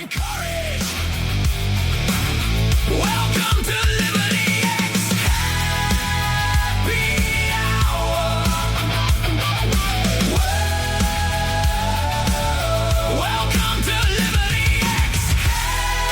and courage. Welcome to Liberty X Happy Hour. Whoa. Welcome to Liberty X Happy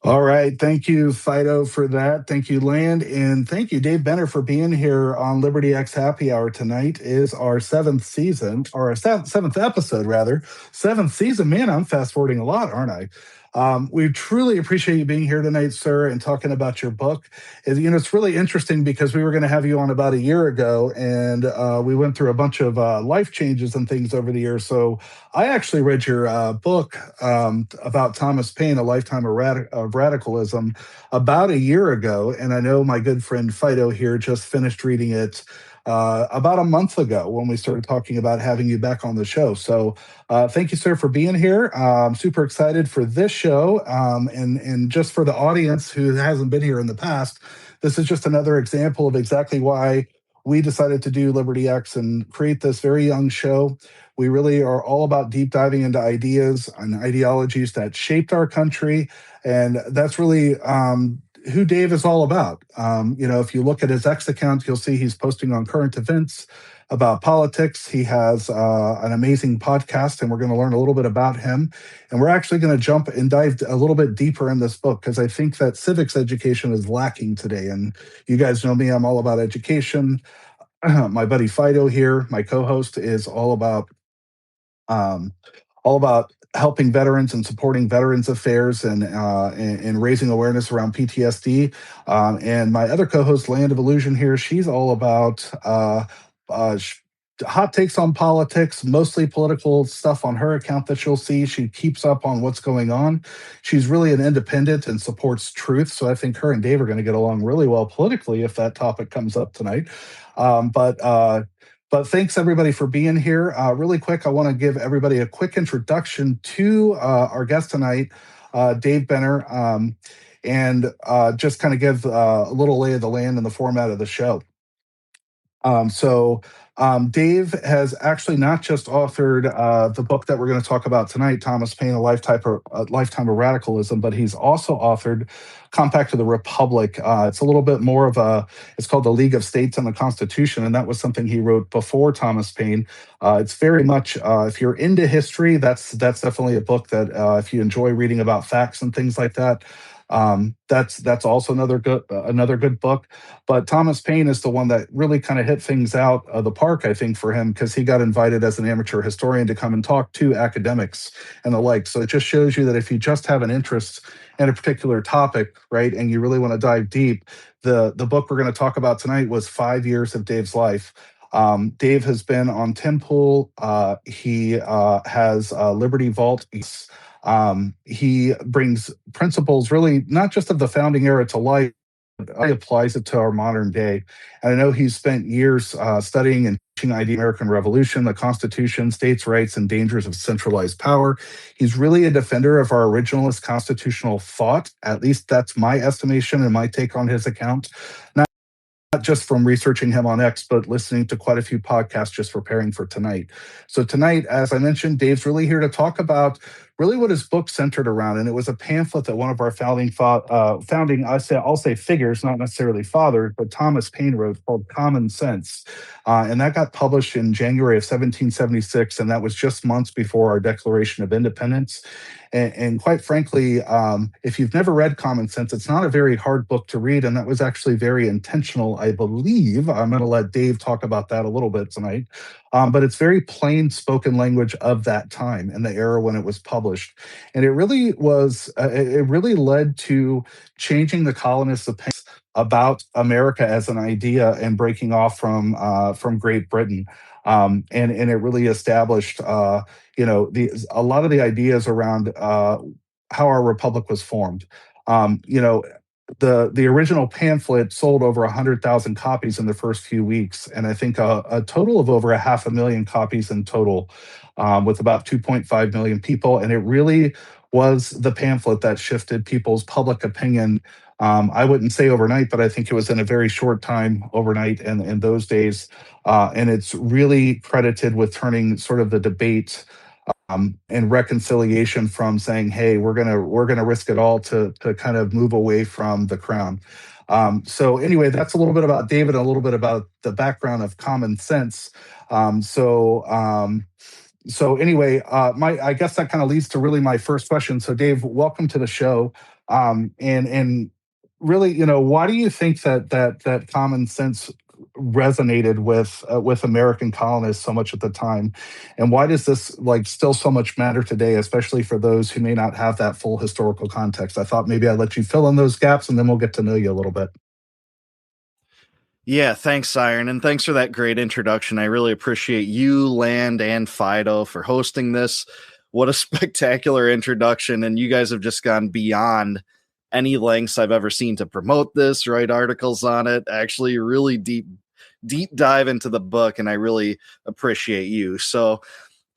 All right. Thank you, Fido, for that. Thank you, Land. And thank you, Dave Benner, for being here on Liberty X Happy Hour. Tonight is our seventh season, or our seventh episode, rather. Seventh season. Man, I'm fast forwarding a lot, aren't I? We truly appreciate you being here tonight, sir, and talking about your book. It's really interesting because we were going to have you on about a year ago, and we went through a bunch of life changes and things over the years. So I actually read your book about Thomas Paine, A Lifetime of Radicalism, about a year ago. And I know my good friend Fido here just finished reading it about a month ago when we started talking about having you back on the show. So thank you, sir, for being here. I'm super excited for this show. And just for the audience who hasn't been here in the past, this is just another example of exactly why we decided to do Liberty X and create this very young show. We really are all about deep diving into ideas and ideologies that shaped our country. And that's really who Dave is all about. If you look at his X account, you'll see he's posting on current events about politics. He has an amazing podcast, and we're going to learn a little bit about him. And we're actually going to jump and dive a little bit deeper in this book because I think that civics education is lacking today. And you guys know me, I'm all about education. My buddy Fido here, my co-host, is all about helping veterans and supporting veterans affairs and raising awareness around PTSD. And my other co-host, Land of Illusion here, she's all about hot takes on politics, mostly political stuff on her account that you'll see. She keeps up on what's going on. She's really an independent and supports truth. So I think her and Dave are going to get along really well politically if that topic comes up tonight. But thanks, everybody, for being here. Really quick, I want to give everybody a quick introduction to our guest tonight, Dave Benner, and just kind of give a little lay of the land and the format of the show. Dave has actually not just authored the book that we're going to talk about tonight, Thomas Paine, A Lifetime of Radicalism, but he's also authored Compact of the Republic. It's a little bit more of it's called The League of States and the Constitution, and that was something he wrote before Thomas Paine. It's very much, if you're into history, that's definitely a book that if you enjoy reading about facts and things like that, that's also another good book. But Thomas Paine is the one that really kind of hit things out of the park, I think, for him, because he got invited as an amateur historian to come and talk to academics and the like. So it just shows you that if you just have an interest in a particular topic, right, and you really want to dive deep, the book we're going to talk about tonight was 5 years of Dave's life. Dave has been on Temple. He has Liberty Vault. He brings principles really not just of the founding era to life, but he applies it to our modern day. And I know he's spent years studying and teaching the American Revolution, the Constitution, states' rights, and dangers of centralized power. He's really a defender of our originalist constitutional thought. At least that's my estimation and my take on his account. Not just from researching him on X, but listening to quite a few podcasts just preparing for tonight. So tonight, as I mentioned, Dave's really here to talk about really what his book centered around. And it was a pamphlet that one of our I'll say figures, not necessarily fathers, but Thomas Paine wrote called Common Sense. And that got published in January of 1776. And that was just months before our Declaration of Independence. And quite frankly, if you've never read Common Sense, it's not a very hard book to read. And that was actually very intentional, I believe. I'm going to let Dave talk about that a little bit tonight. But it's very plain spoken language of that time and the era when it was published. And it really led to changing the colonists' opinion about America as an idea and breaking off from Great Britain. And it really established, a lot of the ideas around how our republic was formed. The original pamphlet sold over 100,000 copies in the first few weeks, and I think a total of over 500,000 copies in total, with about 2.5 million people. And it really was the pamphlet that shifted people's public opinion. I wouldn't say overnight, but I think it was in a very short time overnight in those days. And it's really credited with turning sort of the debate and reconciliation from saying, "Hey, we're gonna risk it all to kind of move away from the crown." So anyway, that's a little bit about David, a little bit about the background of Common Sense. Um, so um, so anyway, my I guess that kind of leads to really my first question. So Dave, welcome to the show. And really, why do you think that Common Sense resonated with American colonists so much at the time, and why does this like still so much matter today, especially for those who may not have that full historical context? I thought maybe I'd let you fill in those gaps, and then we'll get to know you a little bit. Yeah, thanks, Siren, and thanks for that great introduction. I really appreciate you, Land, and Fido for hosting this. What a spectacular introduction, and you guys have just gone beyond any lengths I've ever seen to promote this, write articles on it, actually really deep dive into the book, and I really appreciate you. So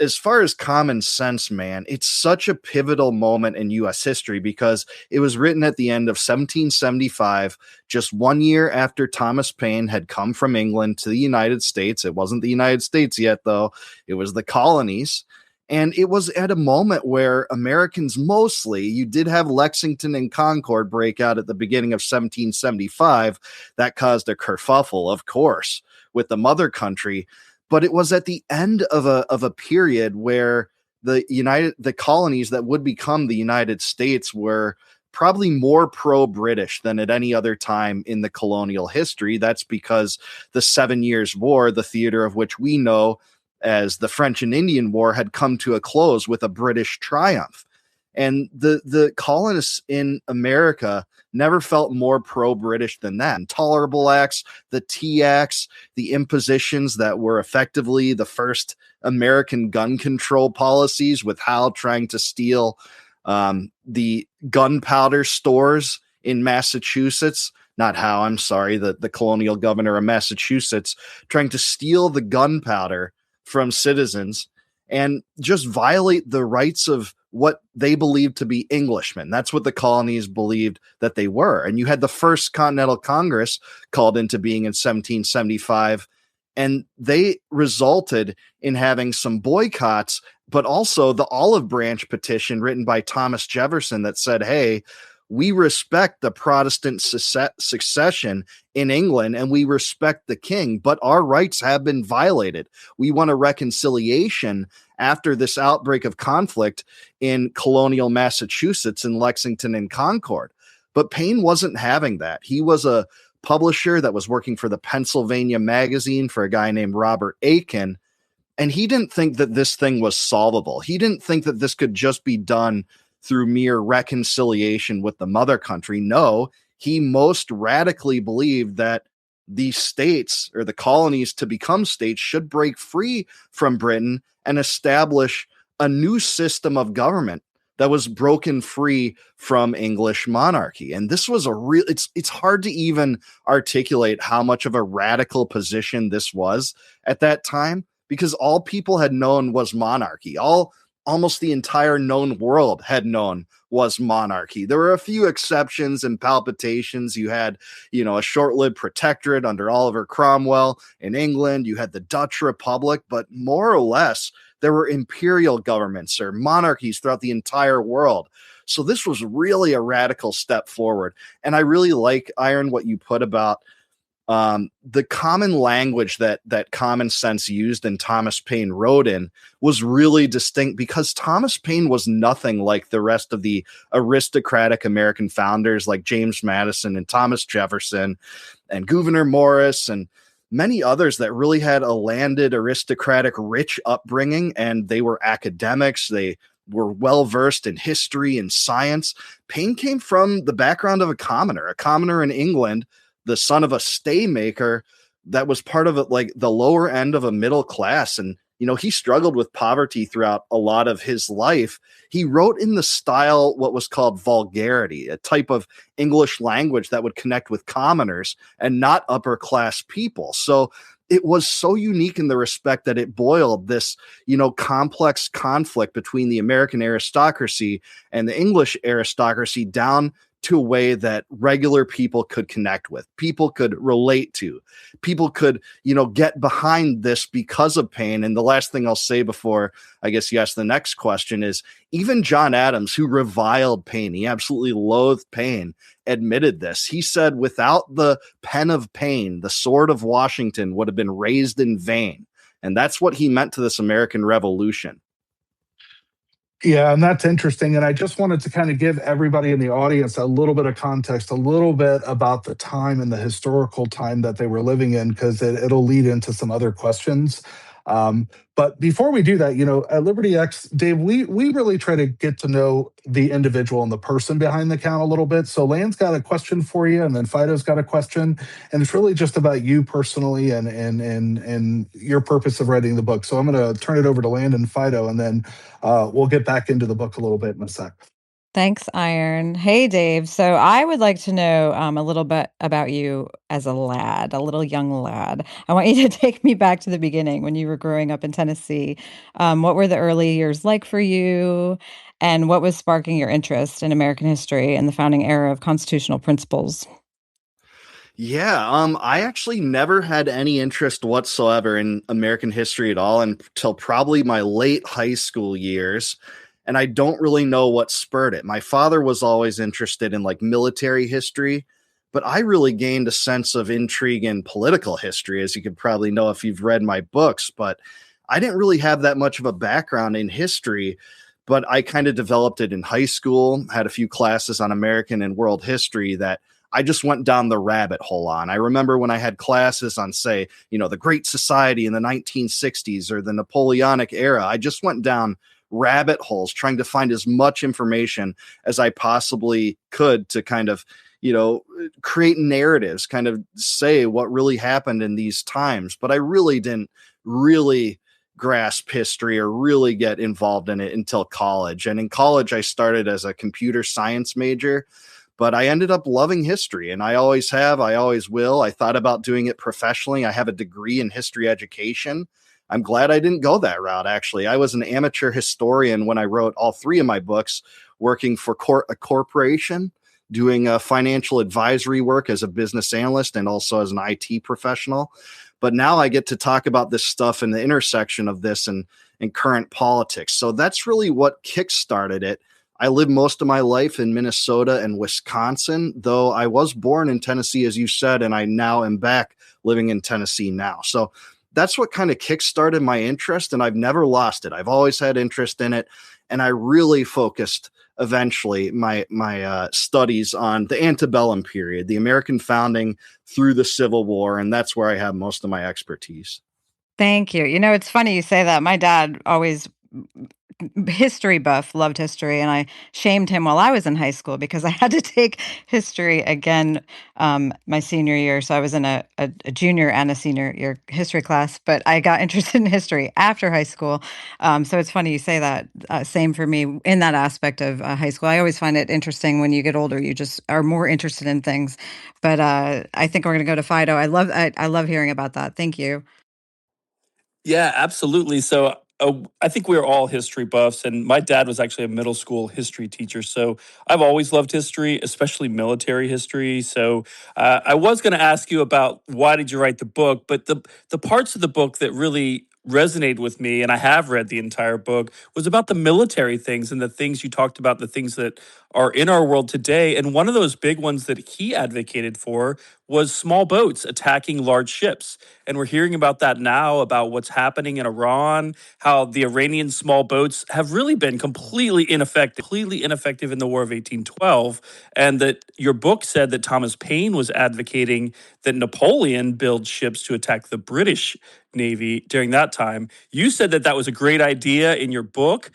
as far as Common Sense, man, it's such a pivotal moment in US history because it was written at the end of 1775, just 1 year after Thomas Paine had come from England to the United States. It wasn't the United States yet, though, it was the colonies. And it was at a moment where Americans mostly, you did have Lexington and Concord break out at the beginning of 1775. That caused a kerfuffle, of course, with the mother country. But it was at the end of a period where the colonies that would become the United States were probably more pro-British than at any other time in the colonial history. That's because the 7 Years' War, the theater of which we know as the French and Indian War, had come to a close with a British triumph. And the colonists in America never felt more pro-British than that. Intolerable Acts, the Tea Acts, the impositions that were effectively the first American gun control policies, with Howe trying to steal the gunpowder stores in Massachusetts. Not Howe, I'm sorry, the colonial governor of Massachusetts, trying to steal the gunpowder from citizens and just violate the rights of what they believed to be Englishmen. That's what the colonies believed that they were. And you had the First Continental Congress called into being in 1775, and they resulted in having some boycotts, but also the Olive Branch petition written by Thomas Jefferson that said, hey, we respect the Protestant succession in England and we respect the king, but our rights have been violated. We want a reconciliation after this outbreak of conflict in colonial Massachusetts in Lexington and Concord. But Paine wasn't having that. He was a publisher that was working for the Pennsylvania Magazine for a guy named Robert Aiken. And he didn't think that this thing was solvable. He didn't think that this could just be done through mere reconciliation with the mother country. No, he most radically believed that the states or the colonies to become states should break free from Britain and establish a new system of government that was broken free from English monarchy. And this was a real, it's hard to even articulate how much of a radical position this was at that time, because all people had known was monarchy. Almost the entire known world had known was monarchy. There were a few exceptions and palpitations. You had, a short-lived protectorate under Oliver Cromwell in England. You had the Dutch Republic, but more or less, there were imperial governments or monarchies throughout the entire world. So this was really a radical step forward. And I really like, Iron, what you put about the common language that Common Sense used and Thomas Paine wrote in was really distinct, because Thomas Paine was nothing like the rest of the aristocratic American founders like James Madison and Thomas Jefferson and Gouverneur Morris and many others that really had a landed aristocratic rich upbringing, and they were academics. They were well versed in history and science. Paine came from the background of a commoner in England, the son of a staymaker that was part of it, like the lower end of a middle class. And, he struggled with poverty throughout a lot of his life. He wrote in the style, what was called vulgarity, a type of English language that would connect with commoners and not upper class people. So it was so unique in the respect that it boiled this, complex conflict between the American aristocracy and the English aristocracy down to a way that regular people could connect with, people could relate to, people could, get behind this because of Paine. And the last thing I'll say before I guess you ask the next question is even John Adams, who reviled Paine, he absolutely loathed Paine, admitted this. He said, without the pen of Paine, the sword of Washington would have been raised in vain. And that's what he meant to this American Revolution. Yeah, and that's interesting. And I just wanted to kind of give everybody in the audience a little bit of context, a little bit about the time and the historical time that they were living in, because it'll lead into some other questions. But before we do that, at Liberty X, Dave, we really try to get to know the individual and the person behind the account a little bit. So Land's got a question for you, and then Fido's got a question, and it's really just about you personally and your purpose of writing the book. So I'm going to turn it over to Land and Fido, and then we'll get back into the book a little bit in a sec. Thanks, Iron. Hey, Dave. So I would like to know a little bit about you as a lad, a little young lad. I want you to take me back to the beginning when you were growing up in Tennessee. What were the early years like for you? And what was sparking your interest in American history and the founding era of constitutional principles? Yeah, I actually never had any interest whatsoever in American history at all until probably my late high school years. And I don't really know what spurred it. My father was always interested in like military history, but I really gained a sense of intrigue in political history, as you could probably know if you've read my books. But I didn't really have that much of a background in history, but I kind of developed it in high school, had a few classes on American and world history that I just went down the rabbit hole on. I remember when I had classes on, say, the Great Society in the 1960s or the Napoleonic era, I just went down rabbit holes trying to find as much information as I possibly could to kind of, create narratives, kind of say what really happened in these times. But I really didn't really grasp history or really get involved in it until college. And in college, I started as a computer science major, but I ended up loving history, and I always have, I always will. I thought about doing it professionally. I have a degree in history education. I'm glad I didn't go that route, actually. I was an amateur historian when I wrote all three of my books, working for a corporation, doing financial advisory work as a business analyst and also as an IT professional. But now I get to talk about this stuff in the intersection of this and current politics. So that's really what kickstarted it. I lived most of my life in Minnesota and Wisconsin, though I was born in Tennessee, as you said, and I now am back living in Tennessee now. So that's what kind of kickstarted my interest, and I've never lost it. I've always had interest in it, and I really focused eventually my studies on the antebellum period, the American founding through the Civil War, and that's where I have most of my expertise. Thank you. It's funny you say that. My dad always history buff, loved history, and I shamed him while I was in high school because I had to take history again my senior year. So I was in a junior and a senior year history class, but I got interested in history after high school. So it's funny you say that. Same for me in that aspect of high school. I always find it interesting when you get older, you just are more interested in things. But I think we're going to go to Fido. I love hearing about that. Thank you. Yeah, absolutely. So I think we're all history buffs, and my dad was actually a middle school history teacher. So I've always loved history, especially military history. So I was going to ask you about why did you write the book, but the parts of the book that really resonated with me, and I have read the entire book, was about the military things and the things you talked about, the things that are in our world today. And one of those big ones that he advocated for was small boats attacking large ships. And we're hearing about that now, about what's happening in Iran, how the Iranian small boats have really been completely ineffective in the War of 1812. And that your book said that Thomas Paine was advocating that Napoleon build ships to attack the British Navy during that time. You said that that was a great idea in your book.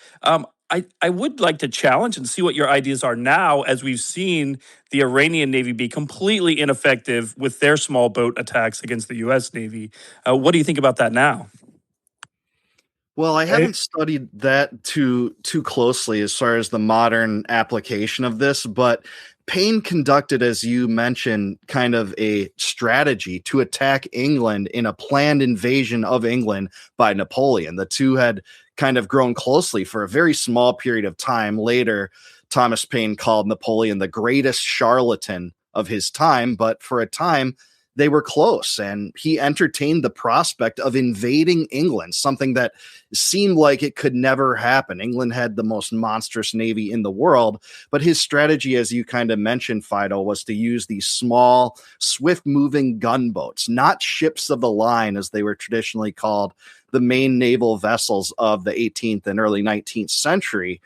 I would like to challenge and see what your ideas are now, as we've seen the Iranian Navy be completely ineffective with their small boat attacks against the U.S. Navy. What do you think about that now? Well, I haven't studied that too closely as far as the modern application of this, but Paine conducted, as you mentioned, kind of a strategy to attack England in a planned invasion of England by Napoleon. The two had kind of grown closely for a very small period of time. Later, Thomas Paine called Napoleon the greatest charlatan of his time, but for a time, they were close, and he entertained the prospect of invading England, something that seemed like it could never happen. England had the most monstrous navy in the world, but his strategy, as you kind of mentioned, Fido, was to use these small, swift-moving gunboats, not ships of the line, as they were traditionally called, the main naval vessels of the 18th and early 19th century.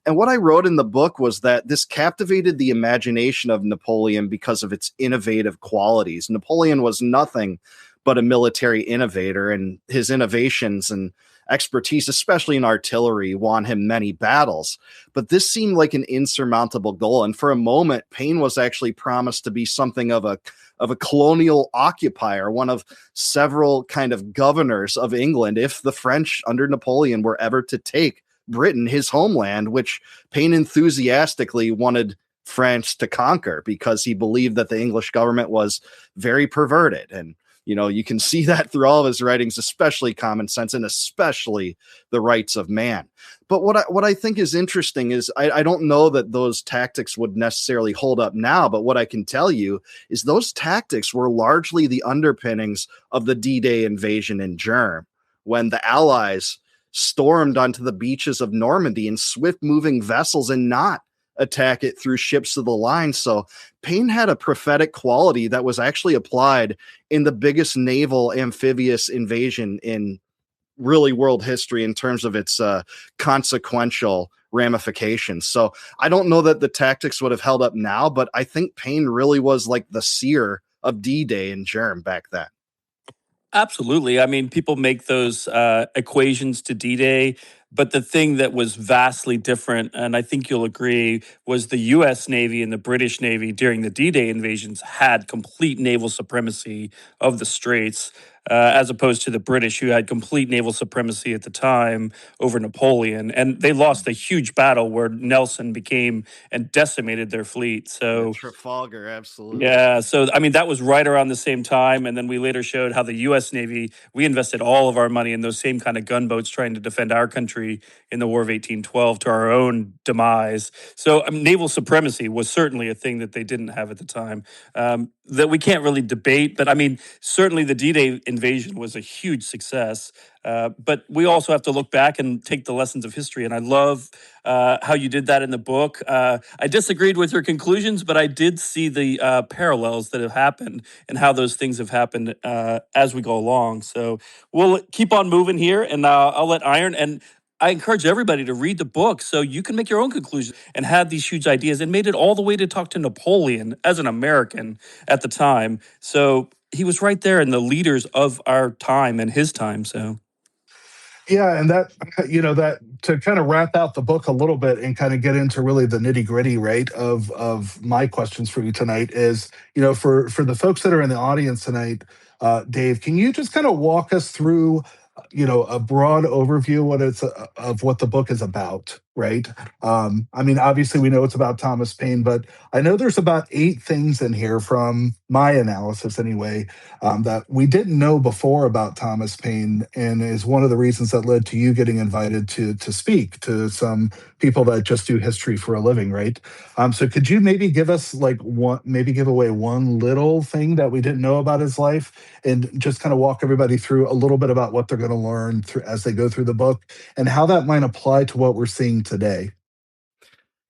And what I wrote in the book was that this captivated the imagination of Napoleon because of its innovative qualities. Napoleon was nothing but a military innovator, and his innovations and expertise, especially in artillery, won him many battles. But this seemed like an insurmountable goal. And for a moment, Paine was actually promised to be something of a colonial occupier, one of several kind of governors of England, if the French under Napoleon were ever to take Britain, his homeland, which Paine enthusiastically wanted France to conquer because he believed that the English government was very perverted. And, you can see that through all of his writings, especially Common Sense and especially The Rights of Man. But what I think is interesting is I don't know that those tactics would necessarily hold up now, but what I can tell you is those tactics were largely the underpinnings of the D-Day invasion in Germ, when the Allies stormed onto the beaches of Normandy in swift-moving vessels and not attack it through ships of the line. So Paine had a prophetic quality that was actually applied in the biggest naval amphibious invasion in really world history in terms of its consequential ramifications. So I don't know that the tactics would have held up now, but I think Paine really was like the seer of D-Day in Germ back then. Absolutely. I mean, people make those equations to D-Day, but the thing that was vastly different, and I think you'll agree, was the U.S. Navy and the British Navy during the D-Day invasions had complete naval supremacy of the Straits, as opposed to the British, who had complete naval supremacy at the time over Napoleon. And they lost a huge battle where Nelson became and decimated their fleet. So Trafalgar, absolutely. yeah, so I mean that was right around the same time, and then we later showed how the U.S. Navy, we invested all of our money in those same kind of gunboats trying to defend our country in the War of 1812 to our own demise. So naval supremacy was certainly a thing that they didn't have at the time, that we can't really debate. But I mean, certainly the D-Day invasion was a huge success. But we also have to look back and take the lessons of history. And I love how you did that in the book. I disagreed with your conclusions, but I did see the parallels that have happened and how those things have happened as we go along. So we'll keep on moving here, and I'll let Iron. And I encourage everybody to read the book so you can make your own conclusions and had these huge ideas and made it all the way to talk to Napoleon as an American at the time. So he was right there in the leaders of our time and his time. So. Yeah, and that that to kind of wrap out the book a little bit and kind of get into really the nitty gritty, right, of my questions for you tonight is, for the folks that are in the audience tonight, Dave, can you just kind of walk us through, a broad overview of what the book is about, right? I mean, obviously we know it's about Thomas Paine, but I know there's about 8 things in here from my analysis anyway, that we didn't know before about Thomas Paine, and is one of the reasons that led to you getting invited to speak to some people that just do history for a living, right? So could you maybe give us give away one little thing that we didn't know about his life, and just kind of walk everybody through a little bit about what they're going to learn as they go through the book and how that might apply to what we're seeing today?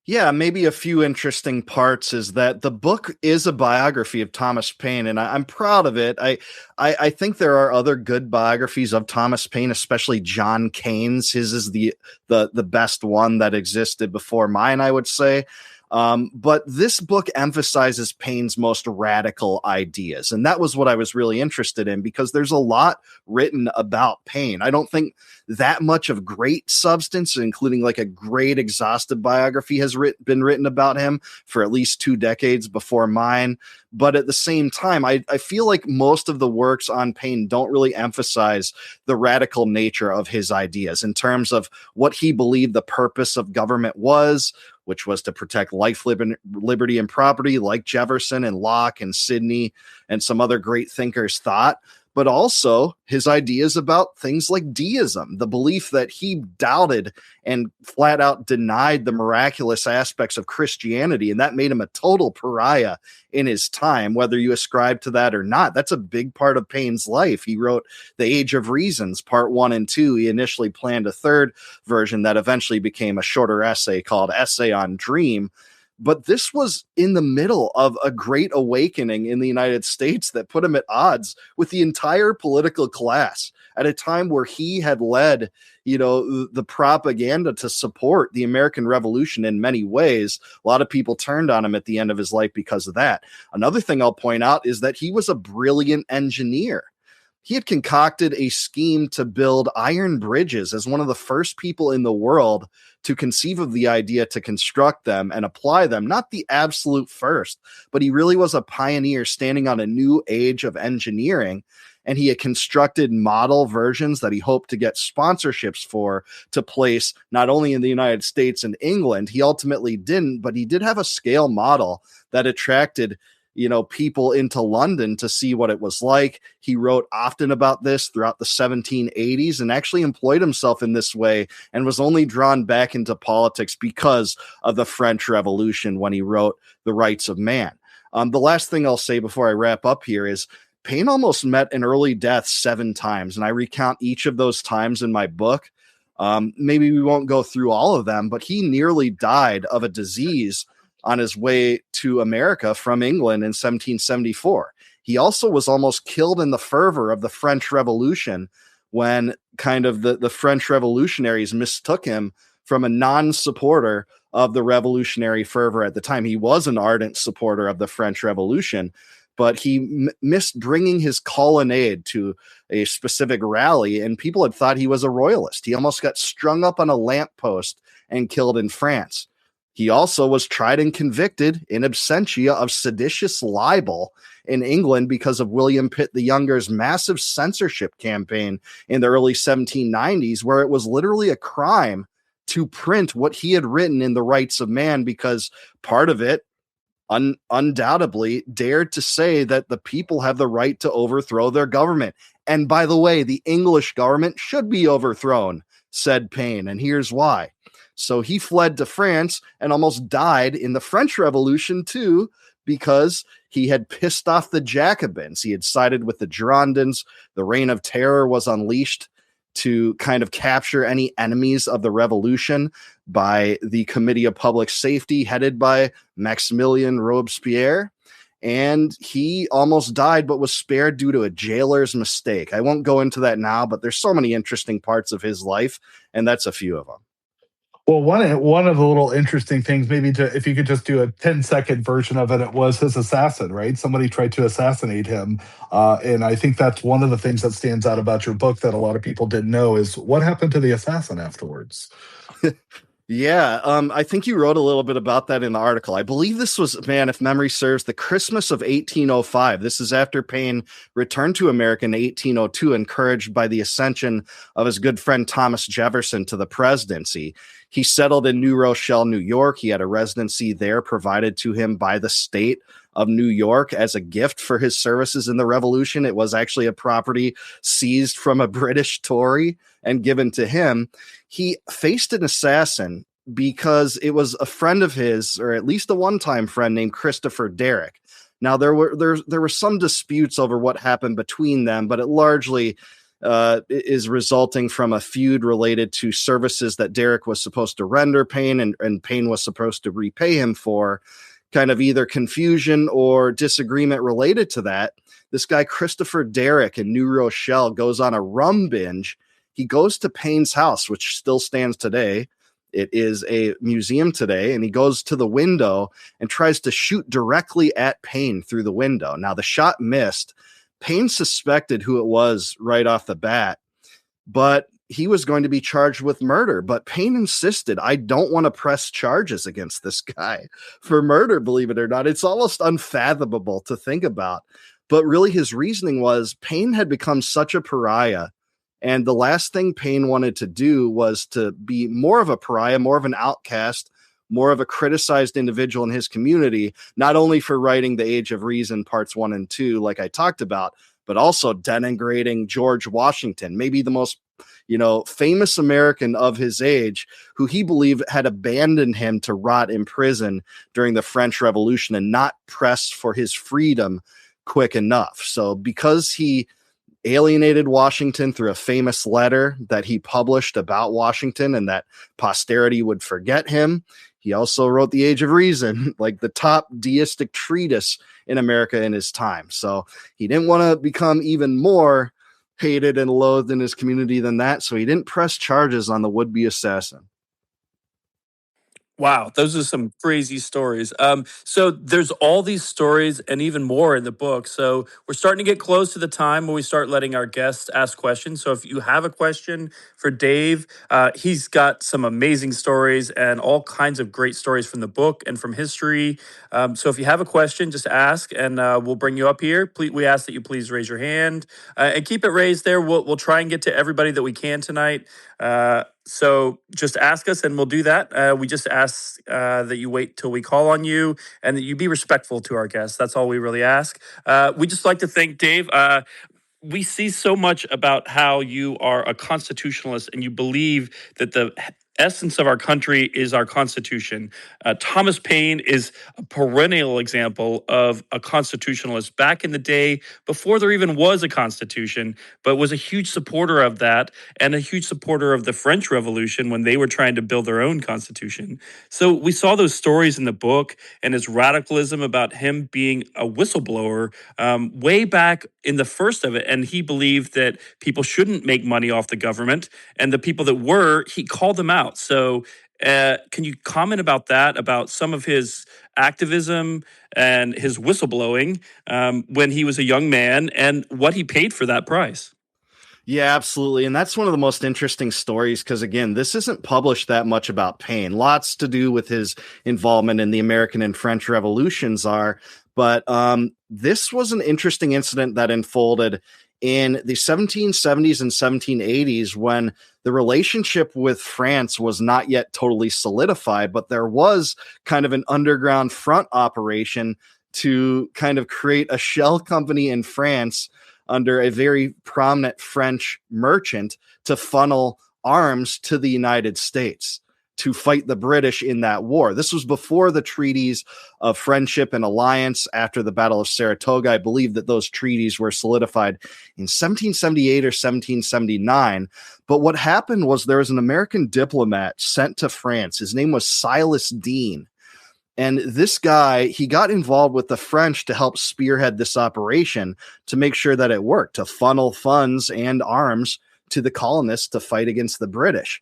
Yeah, maybe a few interesting parts is that the book is a biography of Thomas Paine, and I'm proud of it. I think there are other good biographies of Thomas Paine, especially John Kane's. His is the best one that existed before mine, I would say. But this book emphasizes Paine's most radical ideas. And that was what I was really interested in, because there's a lot written about Paine. I don't think that much of great substance, including like a great exhaustive biography, has been written about him for at least 2 decades before mine. But at the same time, I feel like most of the works on Paine don't really emphasize the radical nature of his ideas in terms of what he believed the purpose of government was, which was to protect life, liberty, and property, like Jefferson and Locke and Sidney and some other great thinkers thought, but also his ideas about things like deism, the belief that he doubted and flat out denied the miraculous aspects of Christianity. And that made him a total pariah in his time, whether you ascribe to that or not. That's a big part of Paine's life. He wrote The Age of Reasons, part 1 and 2. He initially planned a third version that eventually became a shorter essay called Essay on Dream. But this was in the middle of a great awakening in the United States that put him at odds with the entire political class at a time where he had led, the propaganda to support the American Revolution in many ways. A lot of people turned on him at the end of his life because of that. Another thing I'll point out is that he was a brilliant engineer. He had concocted a scheme to build iron bridges as one of the first people in the world to conceive of the idea to construct them and apply them. Not the absolute first, but he really was a pioneer standing on a new age of engineering. And he had constructed model versions that he hoped to get sponsorships for to place not only in the United States and England. He ultimately didn't, but he did have a scale model that attracted people into London to see what it was like. He wrote often about this throughout the 1780s and actually employed himself in this way and was only drawn back into politics because of the French Revolution when he wrote The Rights of Man. The last thing I'll say before I wrap up here is Paine almost met an early death 7 times, and I recount each of those times in my book. Maybe we won't go through all of them, but he nearly died of a disease on his way to America from England in 1774. He also was almost killed in the fervor of the French Revolution when kind of the French revolutionaries mistook him from a non-supporter of the revolutionary fervor at the time. He was an ardent supporter of the French Revolution, but he missed bringing his colonnade to a specific rally, and people had thought he was a royalist. He almost got strung up on a lamppost and killed in France. He also was tried and convicted in absentia of seditious libel in England because of William Pitt the Younger's massive censorship campaign in the early 1790s, where it was literally a crime to print what he had written in The Rights of Man, because part of it undoubtedly dared to say that the people have the right to overthrow their government. And by the way, the English government should be overthrown, said Paine, and here's why. So he fled to France and almost died in the French Revolution too, because he had pissed off the Jacobins. He had sided with the Girondins. The Reign of Terror was unleashed to kind of capture any enemies of the revolution by the Committee of Public Safety headed by Maximilien Robespierre. And he almost died, but was spared due to a jailer's mistake. I won't go into that now, but there's so many interesting parts of his life, and that's a few of them. Well, one of the little interesting things, if you could just do a 10-second version of it, it was his assassin, right? Somebody tried to assassinate him. And I think that's one of the things that stands out about your book that a lot of people didn't know is what happened to the assassin afterwards. Yeah, I think you wrote a little bit about that in the article. I believe this was, if memory serves, the Christmas of 1805. This is after Paine returned to America in 1802, encouraged by the ascension of his good friend Thomas Jefferson to the presidency. He settled in New Rochelle, New York. He had a residency there provided to him by the state of New York as a gift for his services in the Revolution. It was actually a property seized from a British Tory and given to him. He faced an assassin because it was a friend of his, or at least a one-time friend, named Christopher Derrick. Now, there were some disputes over what happened between them, but it largely is resulting from a feud related to services that Derrick was supposed to render Paine and Paine was supposed to repay him for. Kind of either confusion or disagreement related to that. This guy, Christopher Derrick in New Rochelle, goes on a rum binge. He goes to Paine's house, which still stands today. It is a museum today, and he goes to the window and tries to shoot directly at Paine through the window. Now, the shot missed. Paine suspected who it was right off the bat, but he was going to be charged with murder. But Paine insisted, I don't want to press charges against this guy for murder, believe it or not. It's almost unfathomable to think about. But really, his reasoning was Paine had become such a pariah. And the last thing Paine wanted to do was to be more of a pariah, more of an outcast, more of a criticized individual in his community, not only for writing The Age of Reason parts 1 and 2, like I talked about, but also denigrating George Washington, maybe the most, famous American of his age, who he believed had abandoned him to rot in prison during the French Revolution and not press for his freedom quick enough. So because he alienated Washington through a famous letter that he published about Washington and that posterity would forget him, he also wrote The Age of Reason, like the top deistic treatise in America in his time. So he didn't want to become even more hated and loathed in his community than that. So he didn't press charges on the would-be assassin. Wow, those are some crazy stories. So there's all these stories and even more in the book. So we're starting to get close to the time when we start letting our guests ask questions. So if you have a question for Dave, he's got some amazing stories and all kinds of great stories from the book and from history. So if you have a question, just ask, and we'll bring you up here. Please, we ask that you please raise your hand and keep it raised there. We'll try and get to everybody that we can tonight. So just ask us and we'll do that. We just ask that you wait till we call on you and that you be respectful to our guests. That's all we really ask. We just like to thank Dave. We see so much about how you are a constitutionalist and you believe that the essence of our country is our Constitution. Thomas Paine is a perennial example of a constitutionalist back in the day before there even was a Constitution, but was a huge supporter of that and a huge supporter of the French Revolution when they were trying to build their own Constitution. So we saw those stories in the book and his radicalism about him being a whistleblower way back in the first of it. And he believed that people shouldn't make money off the government. And the people that were, he called them out. So can you comment about that, about some of his activism and his whistleblowing when he was a young man and what he paid for that price? Yeah, absolutely. And that's one of the most interesting stories because, again, this isn't published that much about Paine. Lots to do with his involvement in the American and French revolutions but this was an interesting incident that unfolded in the 1770s and 1780s when the relationship with France was not yet totally solidified, but there was kind of an underground front operation to kind of create a shell company in France under a very prominent French merchant to funnel arms to the United States to fight the British in that war. This was before the treaties of friendship and alliance after the Battle of Saratoga. I believe that those treaties were solidified in 1778 or 1779. But what happened was there was an American diplomat sent to France. His name was Silas Deane. And this guy, he got involved with the French to help spearhead this operation to make sure that it worked, to funnel funds and arms to the colonists to fight against the British.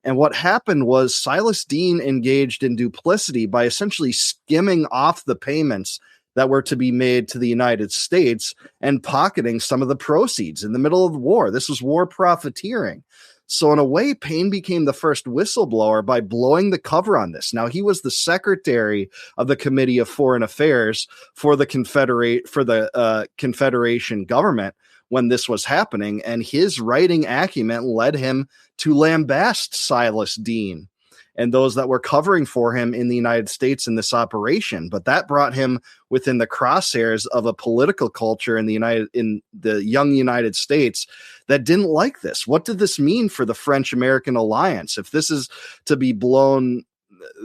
And what happened was Silas Deane engaged in duplicity by essentially skimming off the payments that were to be made to the United States and pocketing some of the proceeds in the middle of the war. This was war profiteering. So in a way, Paine became the first whistleblower by blowing the cover on this. Now, he was the secretary of the Committee of Foreign Affairs for the Confederation government when this was happening, and his writing acumen led him to lambast Silas Deane and those that were covering for him in the United States in this operation. But that brought him within the crosshairs of a political culture in the young United States that didn't like this. What did this mean for the French-American alliance? If this is to be blown,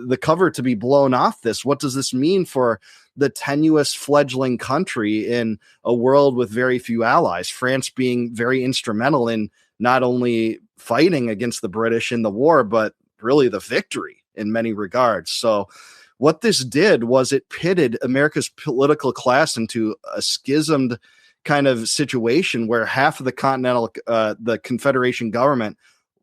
the cover to be blown off this, what does this mean for the tenuous fledgling country in a world with very few allies, France being very instrumental in not only fighting against the British in the war, but really the victory in many regards. So what this did was it pitted America's political class into a schismed kind of situation where half of the Confederation government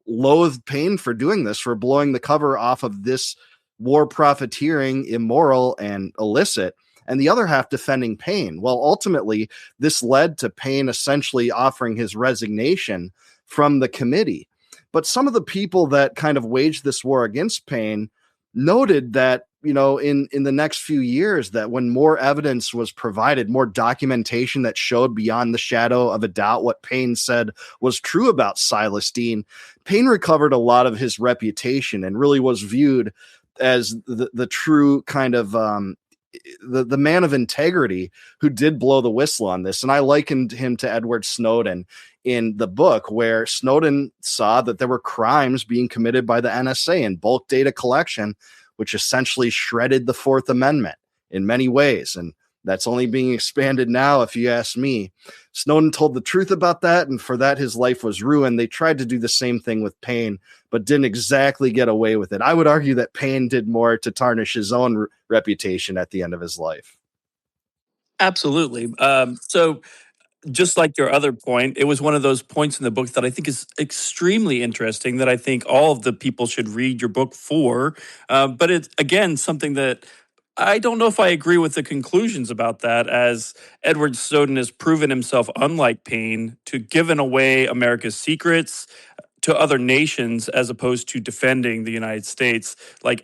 loathed Paine for doing this, for blowing the cover off of this war profiteering, immoral, and illicit, and the other half defending Paine. Well, ultimately, this led to Paine essentially offering his resignation from the committee. But some of the people that kind of waged this war against Paine noted that, in the next few years, that when more evidence was provided, more documentation that showed beyond the shadow of a doubt what Paine said was true about Silas Deane, Paine recovered a lot of his reputation and really was viewed as the true kind of the man of integrity who did blow the whistle on this. And I likened him to Edward Snowden in the book, where Snowden saw that there were crimes being committed by the NSA in bulk data collection, which essentially shredded the Fourth Amendment in many ways. And that's only being expanded now, if you ask me. Snowden told the truth about that, and for that, his life was ruined. They tried to do the same thing with Paine, but didn't exactly get away with it. I would argue that Paine did more to tarnish his own reputation at the end of his life. Absolutely. So just like your other point, it was one of those points in the book that I think is extremely interesting, that I think all of the people should read your book for. But it's, again, something that I don't know if I agree with the conclusions about that, as Edward Snowden has proven himself, unlike Paine, to giving away America's secrets to other nations as opposed to defending the United States, like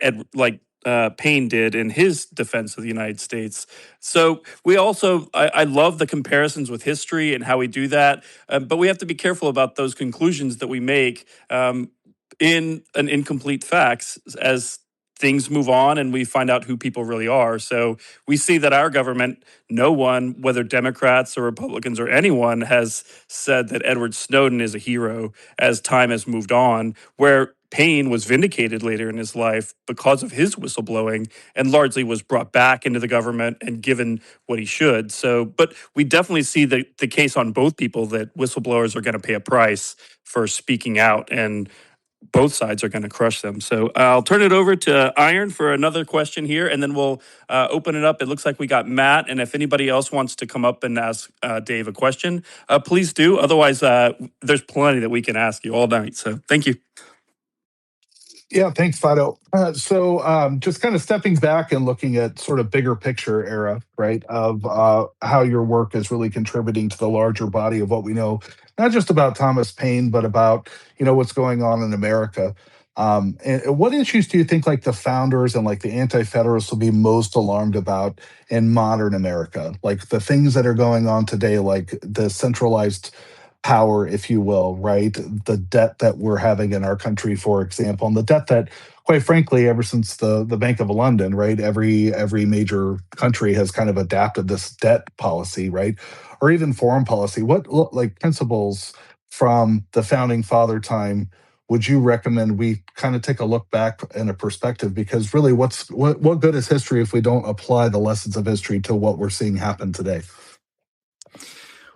Paine did in his defense of the United States. So we also, I love the comparisons with history and how we do that, but we have to be careful about those conclusions that we make in an incomplete facts as things move on and we find out who people really are. So we see that our government, no one, whether Democrats or Republicans or anyone, has said that Edward Snowden is a hero as time has moved on, where Paine was vindicated later in his life because of his whistleblowing and largely was brought back into the government and given what he should. So, but we definitely see the case on both people, that whistleblowers are going to pay a price for speaking out, and both sides are going to crush them. So I'll turn it over to Iron for another question here, and then we'll open it up. It looks like we got Matt, and if anybody else wants to come up and ask Dave a question, please do. Otherwise, there's plenty that we can ask you all night. So thank you. Yeah, thanks, Fido. Just kind of stepping back and looking at sort of bigger picture era, right, of how your work is really contributing to the larger body of what we know, not just about Thomas Paine, but about, what's going on in America. And what issues do you think like the founders and like the anti-federalists will be most alarmed about in modern America? Like the things that are going on today, like the centralized power, if you will, right? The debt that we're having in our country, for example, and the debt that, quite frankly, ever since the Bank of London, right? Every major country has kind of adapted this debt policy, right? Or even foreign policy. What like principles from the founding father time would you recommend we kind of take a look back in a perspective? Because really, what good is history if we don't apply the lessons of history to what we're seeing happen today?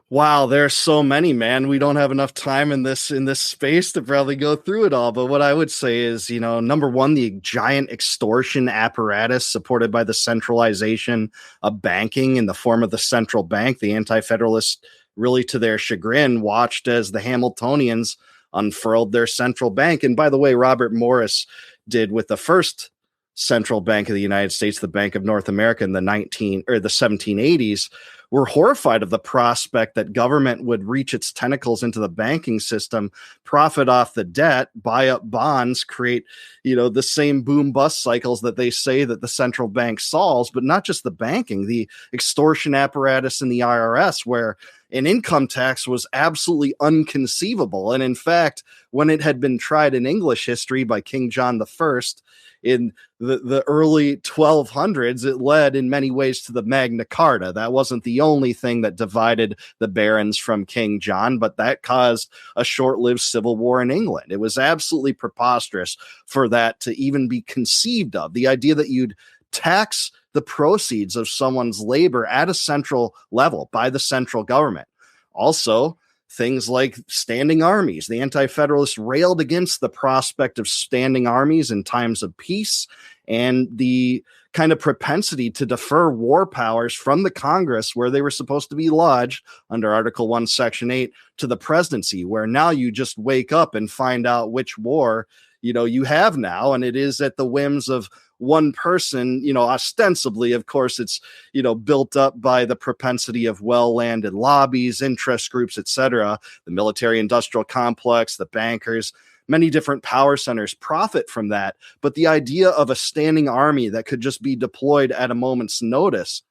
Wow, there's so many, man. We don't have enough time in this space to probably go through it all. But what I would say is, number one, the giant extortion apparatus supported by the centralization of banking in the form of the central bank. The anti-federalists, really to their chagrin, watched as the Hamiltonians unfurled their central bank. And by the way, Robert Morris did with the first central bank of the United States, the Bank of North America, in the 1780s. Were horrified of the prospect that government would reach its tentacles into the banking system, profit off the debt, buy up bonds, create, the same boom bust cycles that they say that the central bank solves, but not just the banking, the extortion apparatus in the IRS, where an income tax was absolutely unconceivable. And in fact, when it had been tried in English history by King John I in the early 1200s, it led in many ways to the Magna Carta. That wasn't the only thing that divided the barons from King John, but that caused a short-lived civil war in England. It was absolutely preposterous for that to even be conceived of. The idea that you'd tax the proceeds of someone's labor at a central level by the central government. Also, things like standing armies. The anti-federalists railed against the prospect of standing armies in times of peace and the kind of propensity to defer war powers from the Congress, where they were supposed to be lodged under Article 1, Section 8, to the presidency, where now you just wake up and find out which war you have now, and it is at the whims of one person. Ostensibly, of course, it's built up by the propensity of well-landed lobbies, interest groups, etc. The military-industrial complex, the bankers, many different power centers profit from that. But the idea of a standing army that could just be deployed at a moment's notice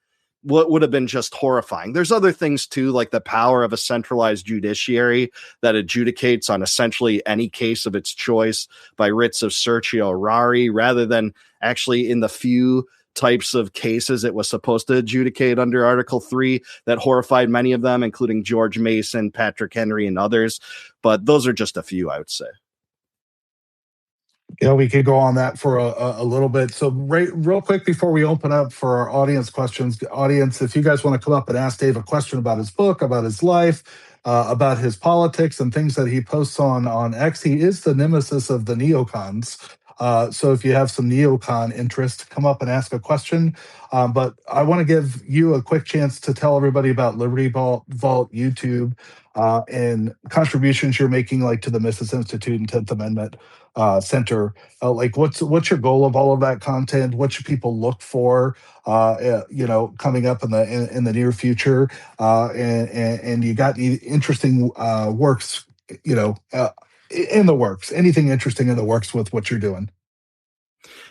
what would have been just horrifying. There's other things too, like the power of a centralized judiciary that adjudicates on essentially any case of its choice by writs of certiorari, rather than actually in the few types of cases it was supposed to adjudicate under Article 3 that horrified many of them, including George Mason, Patrick Henry, and others. But those are just a few, I would say. Yeah, we could go on that for a little bit. So, real quick before we open up for our audience questions, audience, if you guys want to come up and ask Dave a question about his book, about his life, about his politics and things that he posts on X, he is the nemesis of the neocons. So, if you have some neocon interest, come up and ask a question. But I want to give you a quick chance to tell everybody about Liberty Vault YouTube and contributions you're making, like to the Mises Institute and 10th Amendment Center. Like, what's your goal of all of that content? What should people look for? Coming up in the near future, and you got any interesting works? In the works, anything interesting in the works with what you're doing?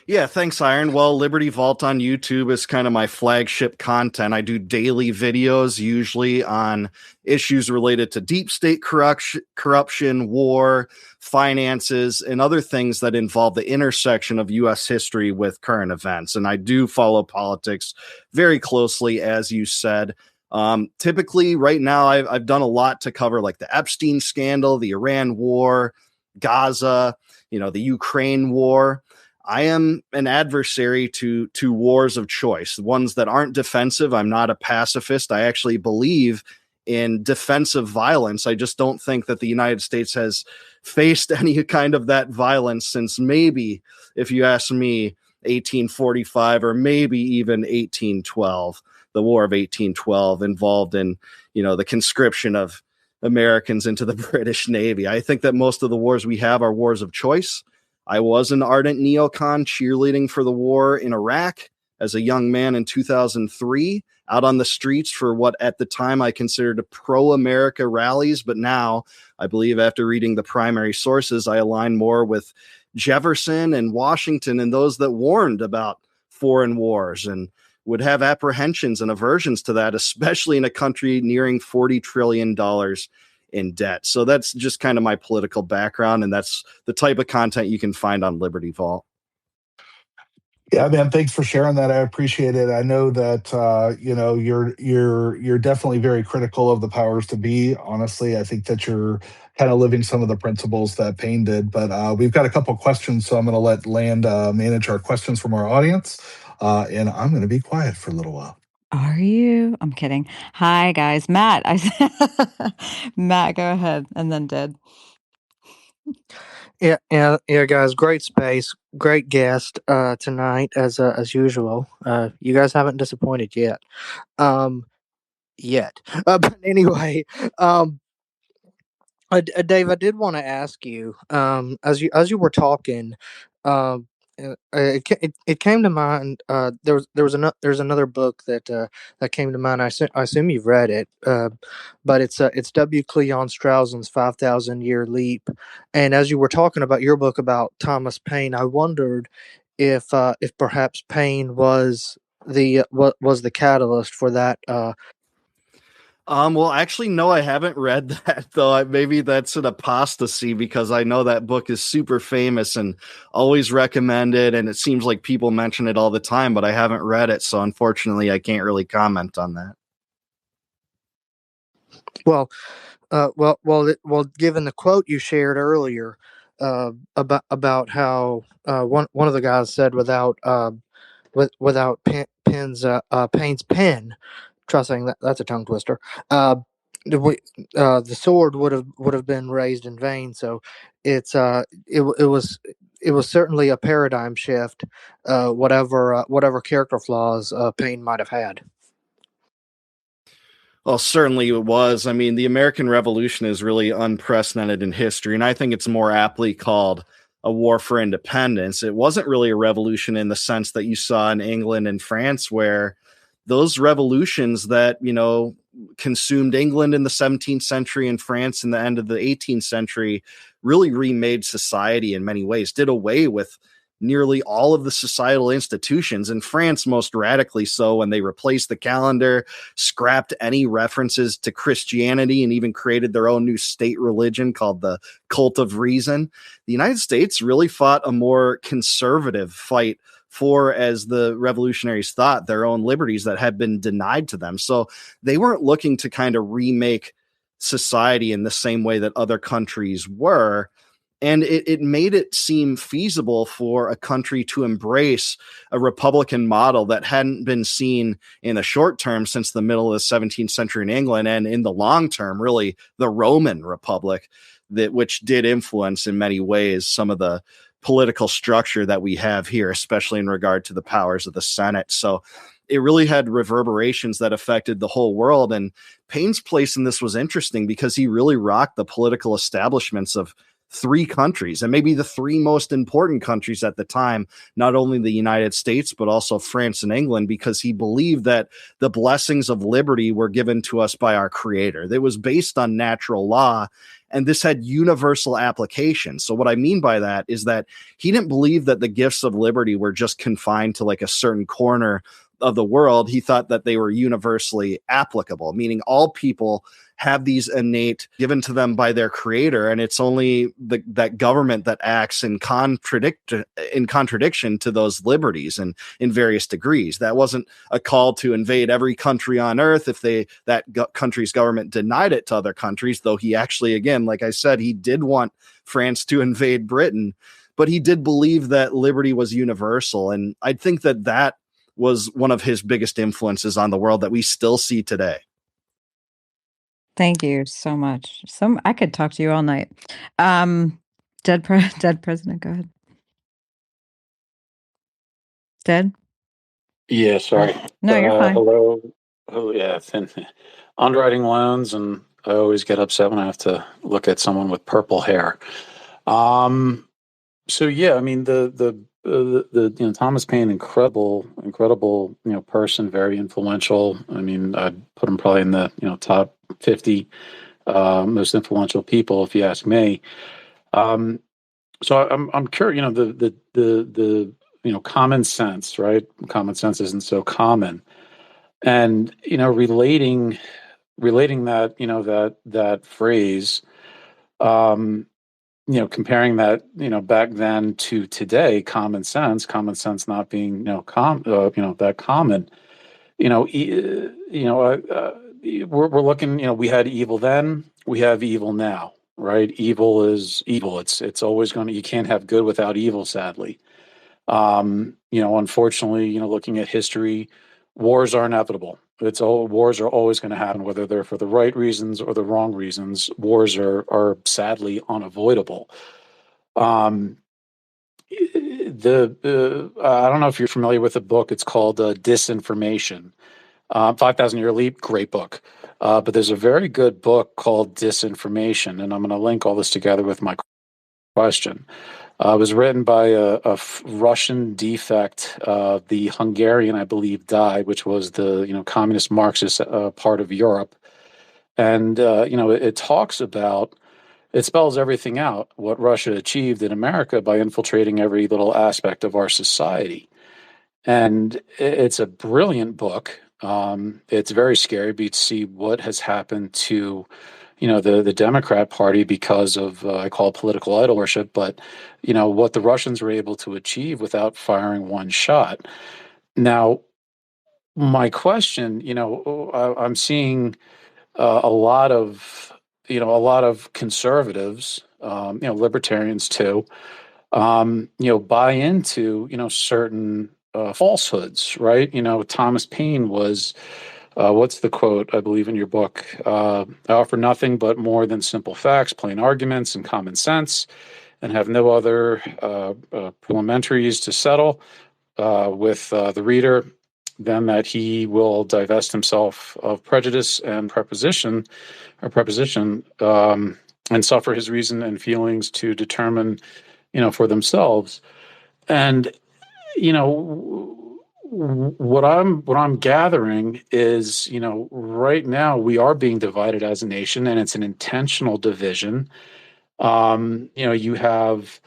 Yeah, thanks, Iron. Well, Liberty Vault on YouTube is kind of my flagship content. I do daily videos, usually on issues related to deep state corruption, war, finances, and other things that involve the intersection of U.S. history with current events. And I do follow politics very closely, as you said. Typically, right now, I've done a lot to cover, like the Epstein scandal, the Iran war, Gaza, the Ukraine war. I am an adversary to wars of choice, ones that aren't defensive. I'm not a pacifist. I actually believe in defensive violence. I just don't think that the United States has faced any kind of that violence since maybe, if you ask me, 1845 or maybe even 1812, the War of 1812, involved in, the conscription of Americans into the British Navy. I think that most of the wars we have are wars of choice. I was an ardent neocon cheerleading for the war in Iraq as a young man in 2003, out on the streets for what at the time I considered pro-America rallies. But now I believe, after reading the primary sources, I align more with Jefferson and Washington and those that warned about foreign wars and would have apprehensions and aversions to that, especially in a country nearing $40 trillion in debt. So that's just kind of my political background, and that's the type of content you can find on Liberty Vault. Yeah, man, thanks for sharing that. I appreciate it. I know that you're definitely very critical of the powers to be. Honestly, I think that you're kind of living some of the principles that Paine did. But we've got a couple questions, so I'm going to let Land manage our questions from our audience, and I'm going to be quiet for a little while. Are you? I'm kidding. Hi, guys. Matt. Matt, go ahead, and then Did. Yeah, guys. Great space, great guest tonight, as usual. You guys haven't disappointed yet. Yet. But anyway, Dave, I did want to ask you, as you were talking, it came to mind. There's another book that came to mind. I assume you've read it, but it's W. Cleon Strauss's 5,000 Year Leap. And as you were talking about your book about Thomas Paine, I wondered if perhaps Paine was the catalyst for that. Well, actually, no, I haven't read that, though. Maybe that's an apostasy, because I know that book is super famous and always recommended, and it seems like people mention it all the time, but I haven't read it, so unfortunately I can't really comment on that. Well, given the quote you shared earlier about how one of the guys said without Paine's pen. Try saying that. That's a tongue twister. The sword would have been raised in vain. So it was certainly a paradigm shift. Whatever character flaws Paine might have had. Well, certainly it was. I mean, the American Revolution is really unprecedented in history, and I think it's more aptly called a war for independence. It wasn't really a revolution in the sense that you saw in England and France, where those revolutions that, consumed England in the 17th century and France in the end of the 18th century really remade society in many ways, did away with nearly all of the societal institutions, in France most radically so, when they replaced the calendar, scrapped any references to Christianity, and even created their own new state religion called the Cult of Reason. The United States really fought a more conservative fight for, as the revolutionaries thought, their own liberties that had been denied to them. So they weren't looking to kind of remake society in the same way that other countries were. And it made it seem feasible for a country to embrace a Republican model that hadn't been seen in the short term since the middle of the 17th century in England, and in the long term, really, the Roman Republic, which did influence in many ways some of the political structure that we have here, especially in regard to the powers of the Senate. So it really had reverberations that affected the whole world. And Paine's place in this was interesting because he really rocked the political establishments of three countries, and maybe the three most important countries at the time, not only the United States, but also France and England, because he believed that the blessings of liberty were given to us by our Creator. That was based on natural law, and this had universal application. So what I mean by that is that he didn't believe that the gifts of liberty were just confined to like a certain corner of the world. He thought that they were universally applicable, meaning all people have these innate given to them by their Creator, and it's only that government that acts in contradiction to those liberties, and in various degrees. That wasn't a call to invade every country on earth if that country's government denied it to other countries, though he actually, again, like I said, he did want France to invade Britain, but he did believe that liberty was universal. And I think that was one of his biggest influences on the world that we still see today. Thank you so much. I could talk to you all night. Dead president, go ahead. Dead? Yeah, sorry. No, you're fine. Hello. Oh, yeah. Underwriting loans, and I always get upset when I have to look at someone with purple hair. So yeah, I mean the Thomas Paine, incredible person, very influential. I mean, I'd put him probably in the top 50 most influential people, if you ask me. So I'm curious, the common sense, right? Common sense isn't so common, and relating that that phrase, comparing that back then to today, common sense not being that common. We're looking. We had evil then, we have evil now, right? Evil is evil. It's always going to. You can't have good without evil, sadly. Unfortunately, looking at history, wars are inevitable. Wars are always going to happen, whether they're for the right reasons or the wrong reasons. Wars are sadly unavoidable. I don't know if you're familiar with the book. It's called Disinformation. 5,000 Year Leap, great book. But there's a very good book called Disinformation, and I'm going to link all this together with my question. It was written by a Russian defect. The Hungarian, I believe, died, which was the communist Marxist part of Europe. And it talks about, it spells everything out, what Russia achieved in America by infiltrating every little aspect of our society. And it's a brilliant book. It's very scary to see what has happened to the Democrat Party because of I call it political idol worship, but what the Russians were able to achieve without firing one shot. Now, my question, I'm seeing a lot of conservatives, libertarians too, buy into certain falsehoods, right? Thomas Paine was. What's the quote, I believe, in your book? I offer nothing but more than simple facts, plain arguments, and common sense, and have no other preliminaries to settle with the reader than that he will divest himself of prejudice and preposition, and suffer his reason and feelings to determine, for themselves. And what I'm gathering is, right now we are being divided as a nation, and it's an intentional division. You have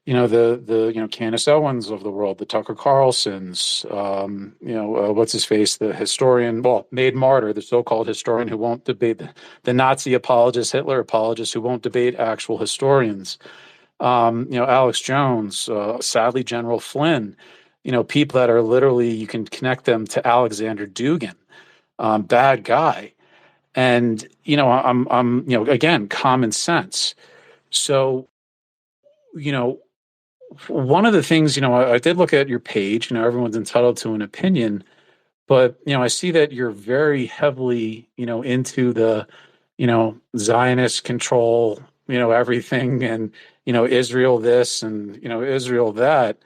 the Candace Owens of the world, the Tucker Carlsons, what's his face, the historian, well, made martyr, the so-called historian who won't debate the Nazi apologist, Hitler apologist who won't debate actual historians. Alex Jones, sadly, General Flynn, people that are literally, you can connect them to Alexander Dugin, bad guy. And, again, common sense. So, one of the things, I did look at your page, everyone's entitled to an opinion, but, I see that you're very heavily, into the, Zionist control, everything, and, Israel this and, Israel that.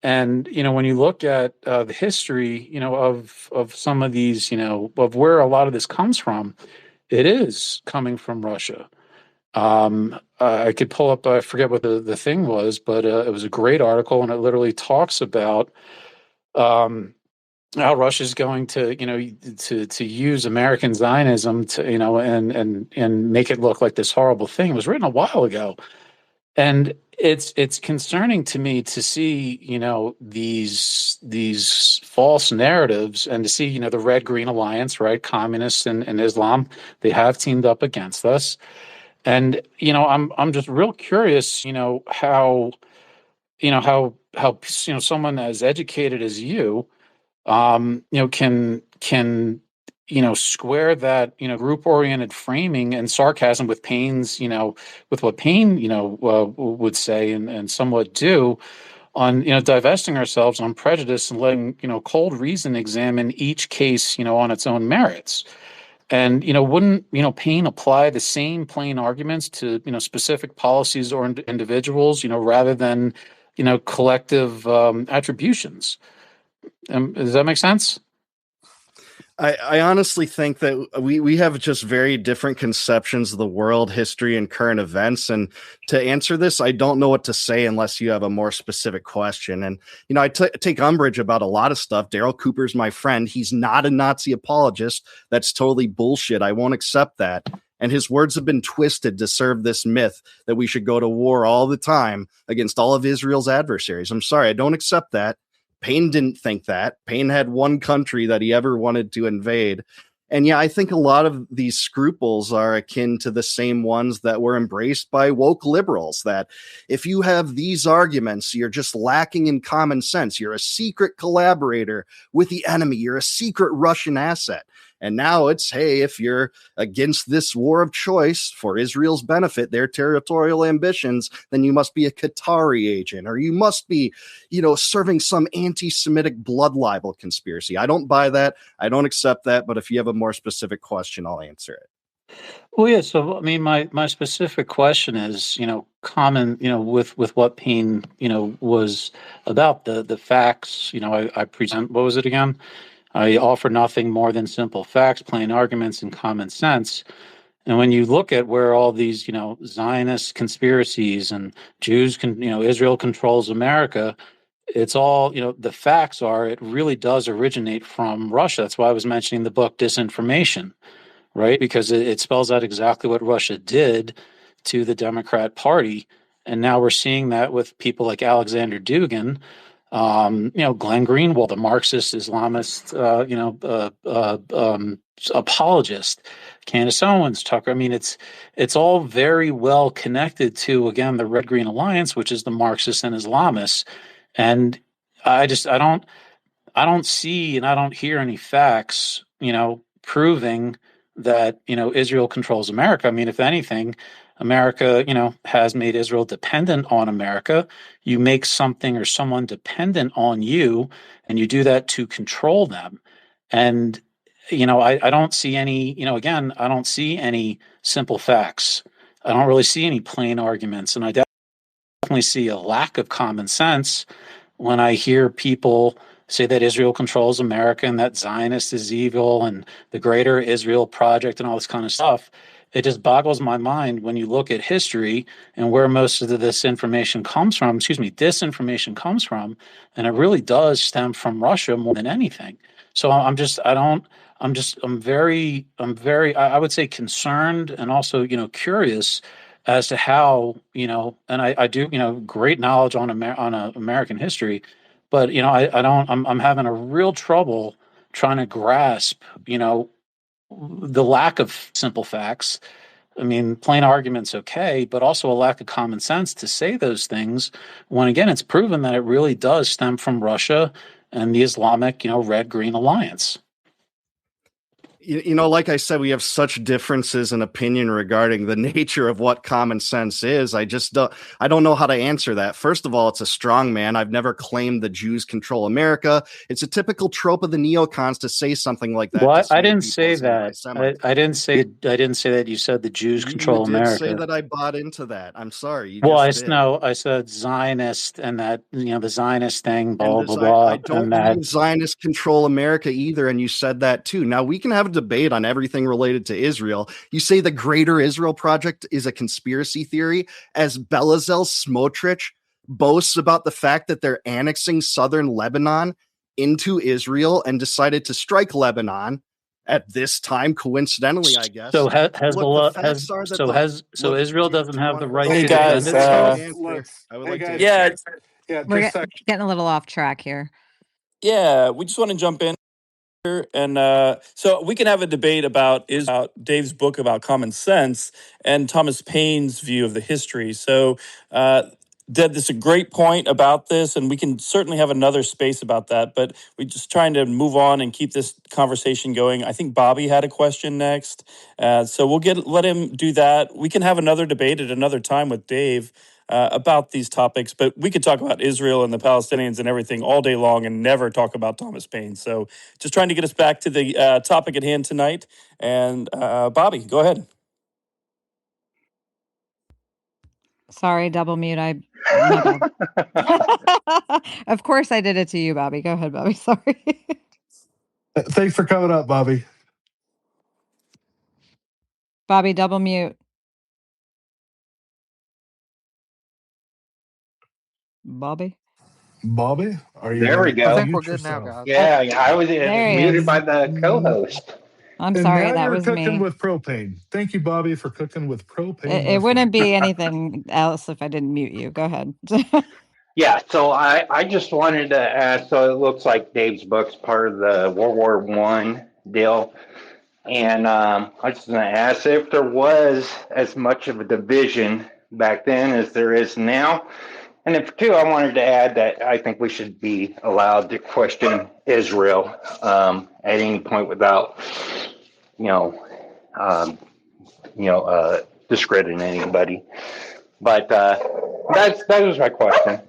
And, when you look at the history, of some of these, of where a lot of this comes from, it is coming from Russia. I could pull up, I forget what the thing was, but it was a great article, and it literally talks about um, how Russia's going to, to use American Zionism to, and make it look like this horrible thing. It was written a while ago, and it's concerning to me to see, these false narratives, and to see, the Red Green Alliance, right, communists and Islam, they have teamed up against us. And I'm just real curious, how someone as educated as you, can square that group oriented framing and sarcasm with Paine's, with what Paine would say and somewhat do on divesting ourselves on prejudice and letting cold reason examine each case on its own merits. And wouldn't Paine apply the same plain arguments to specific policies or individuals, rather than collective attributions? Does that make sense? I honestly think that we have just very different conceptions of the world, history, and current events. And to answer this, I don't know what to say unless you have a more specific question. And, I take umbrage about a lot of stuff. Daryl Cooper's my friend. He's not a Nazi apologist. That's totally bullshit. I won't accept that. And his words have been twisted to serve this myth that we should go to war all the time against all of Israel's adversaries. I'm sorry, I don't accept that. Paine didn't think that. Paine had one country that he ever wanted to invade. And yeah, I think a lot of these scruples are akin to the same ones that were embraced by woke liberals, that if you have these arguments, you're just lacking in common sense. You're a secret collaborator with the enemy. You're a secret Russian asset. And now it's, hey, if you're against this war of choice for Israel's benefit, their territorial ambitions, then you must be a Qatari agent, or you must be, serving some anti-Semitic blood libel conspiracy. I don't buy that. I don't accept that. But if you have a more specific question, I'll answer it. Well, yeah. So, I mean, my specific question is, common, with what Paine, was about the facts. I present, what was it again? I offer nothing more than simple facts, plain arguments, and common sense. And when you look at where all these, Zionist conspiracies and Israel controls America, it's all, the facts are, it really does originate from Russia. That's why I was mentioning the book Disinformation, right? Because it spells out exactly what Russia did to the Democrat Party. And now we're seeing that with people like Alexander Dugin, Glenn Greenwald, the Marxist Islamist, apologist, Candace Owens, Tucker. I mean, it's all very well connected to, again, the Red Green Alliance, which is the Marxists and Islamists. And I don't see and I don't hear any facts, proving that, Israel controls America. I mean, if anything, America, has made Israel dependent on America. You make something or someone dependent on you, and you do that to control them. And, I don't see any, again, I don't see any simple facts. I don't really see any plain arguments. And I definitely see a lack of common sense when I hear people say that Israel controls America and that Zionist is evil and the Greater Israel Project and all this kind of stuff. It just boggles my mind when you look at history and where most of this information comes from, disinformation comes from, and it really does stem from Russia more than anything. So I'm very, I would say concerned and also, curious as to how, and I do, great knowledge on American history, but I don't. I'm having a real trouble trying to grasp, the lack of simple facts. I mean, plain argument's okay, but also a lack of common sense to say those things when, again, it's proven that it really does stem from Russia and the Islamic, Red Green Alliance. Like I said, we have such differences in opinion regarding the nature of what common sense is. I don't know how to answer that. First of all, it's a strong man. I've never claimed the Jews control America. It's a typical trope of the neocons to say something like that. Well, to I smear didn't people say as that. anti-Semites. I didn't say that. You said the Jews You control did say America. that I bought into that. I'm sorry. You Well, just did. I said Zionist, and that the Zionist thing, blah And blah I blah, don't and that. believe Zionists control America either, and you said that too. Now we can have a debate on everything related to Israel. You say the Greater Israel Project is a conspiracy theory, as Bezalel Smotrich boasts about the fact that they're annexing southern Lebanon into Israel and decided to strike Lebanon at this time, coincidentally, I guess. So Look, the Hezbollah facts are that so Israel do doesn't you have want the to? right Hey, to guys, defend itself. I would like to guys, answer. yeah, We're just a getting a little off track here. yeah, we just want to jump in here, and so we can have a debate about Dave's book about common sense and Thomas Paine's view of the history. So, Dad, this is a great point about this, and we can certainly have another space about that. But we're just trying to move on and keep this conversation going. I think Bobby had a question next, so we'll let him do that. We can have another debate at another time with Dave. About these topics, but we could talk about Israel and the Palestinians and everything all day long and never talk about Thomas Paine. So just trying to get us back to the topic at hand tonight. And Bobby, go ahead. Sorry, double mute. My bad. Of course I did it to you, Bobby. Go ahead, Bobby. Sorry. thanks for coming up, Bobby. Bobby, double mute. Bobby. Bobby, are you There we there? I go. think we're Unmute good now, yourself. guys. Yeah, I was There he muted is. by the co-host. I'm And sorry, now that you're was cooking me. with propane. Thank you, Bobby, for cooking with propane, my It wouldn't friend. be anything else if I didn't mute you. Go ahead. Yeah, so I just wanted to ask. So it looks like Dave's book's part of the World War I deal, and I just want to ask if there was as much of a division back then as there is now. And if two, I wanted to add that I think we should be allowed to question Israel at any point without, you know, um, discrediting anybody. But that was my question.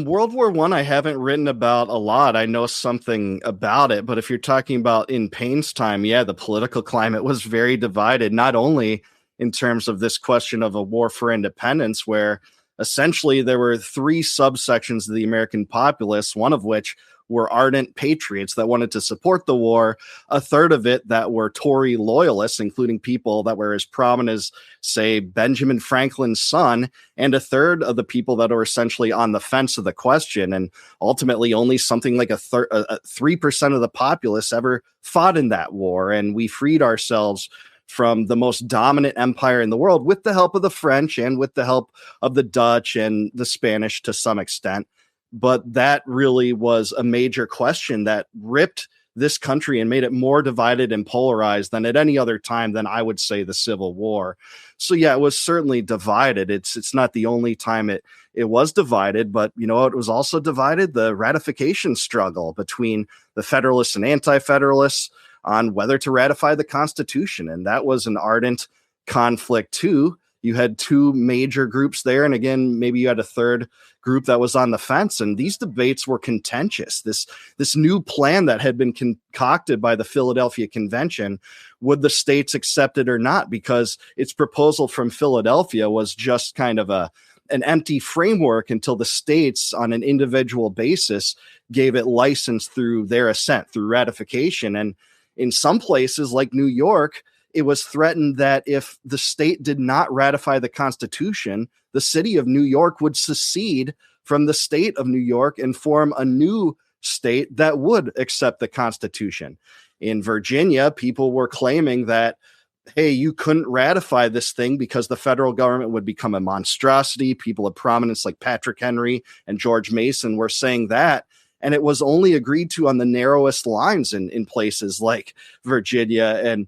World War One, I haven't written about a lot. I know something about it, but if you're talking about in Paine's time, yeah, the political climate was very divided, not only in terms of this question of a war for independence, where essentially there were three subsections of the American populace, one of which were ardent patriots that wanted to support the war, a third of it that were Tory loyalists, including people that were as prominent as, say, Benjamin Franklin's son, and a third of the people that are essentially on the fence of the question. And ultimately, only something like 3% of the populace ever fought in that war. And we freed ourselves from the most dominant empire in the world with the help of the French and with the help of the Dutch and the Spanish to some extent. But that really was a major question that ripped this country and made it more divided and polarized than at any other time than I would say the Civil War. So yeah, it was certainly divided. It's not the only time it was divided, but you know, it was also divided, the ratification struggle between the Federalists and Anti-Federalists on whether to ratify the Constitution. And that was an ardent conflict too. You had two major groups there. And again, maybe you had a third group that was on the fence. And these debates were contentious. This new plan that had been concocted by the Philadelphia Convention, would the states accept it or not? Because its proposal from Philadelphia was just kind of an empty framework until the states on an individual basis gave it license through their assent, through ratification. And in some places like New York, it was threatened that if the state did not ratify the Constitution, the city of New York would secede from the state of New York and form a new state that would accept the Constitution. In Virginia, people were claiming that hey, you couldn't ratify this thing because the federal government would become a monstrosity. People of prominence like Patrick Henry and George Mason were saying that. And it was only agreed to on the narrowest lines in places like Virginia and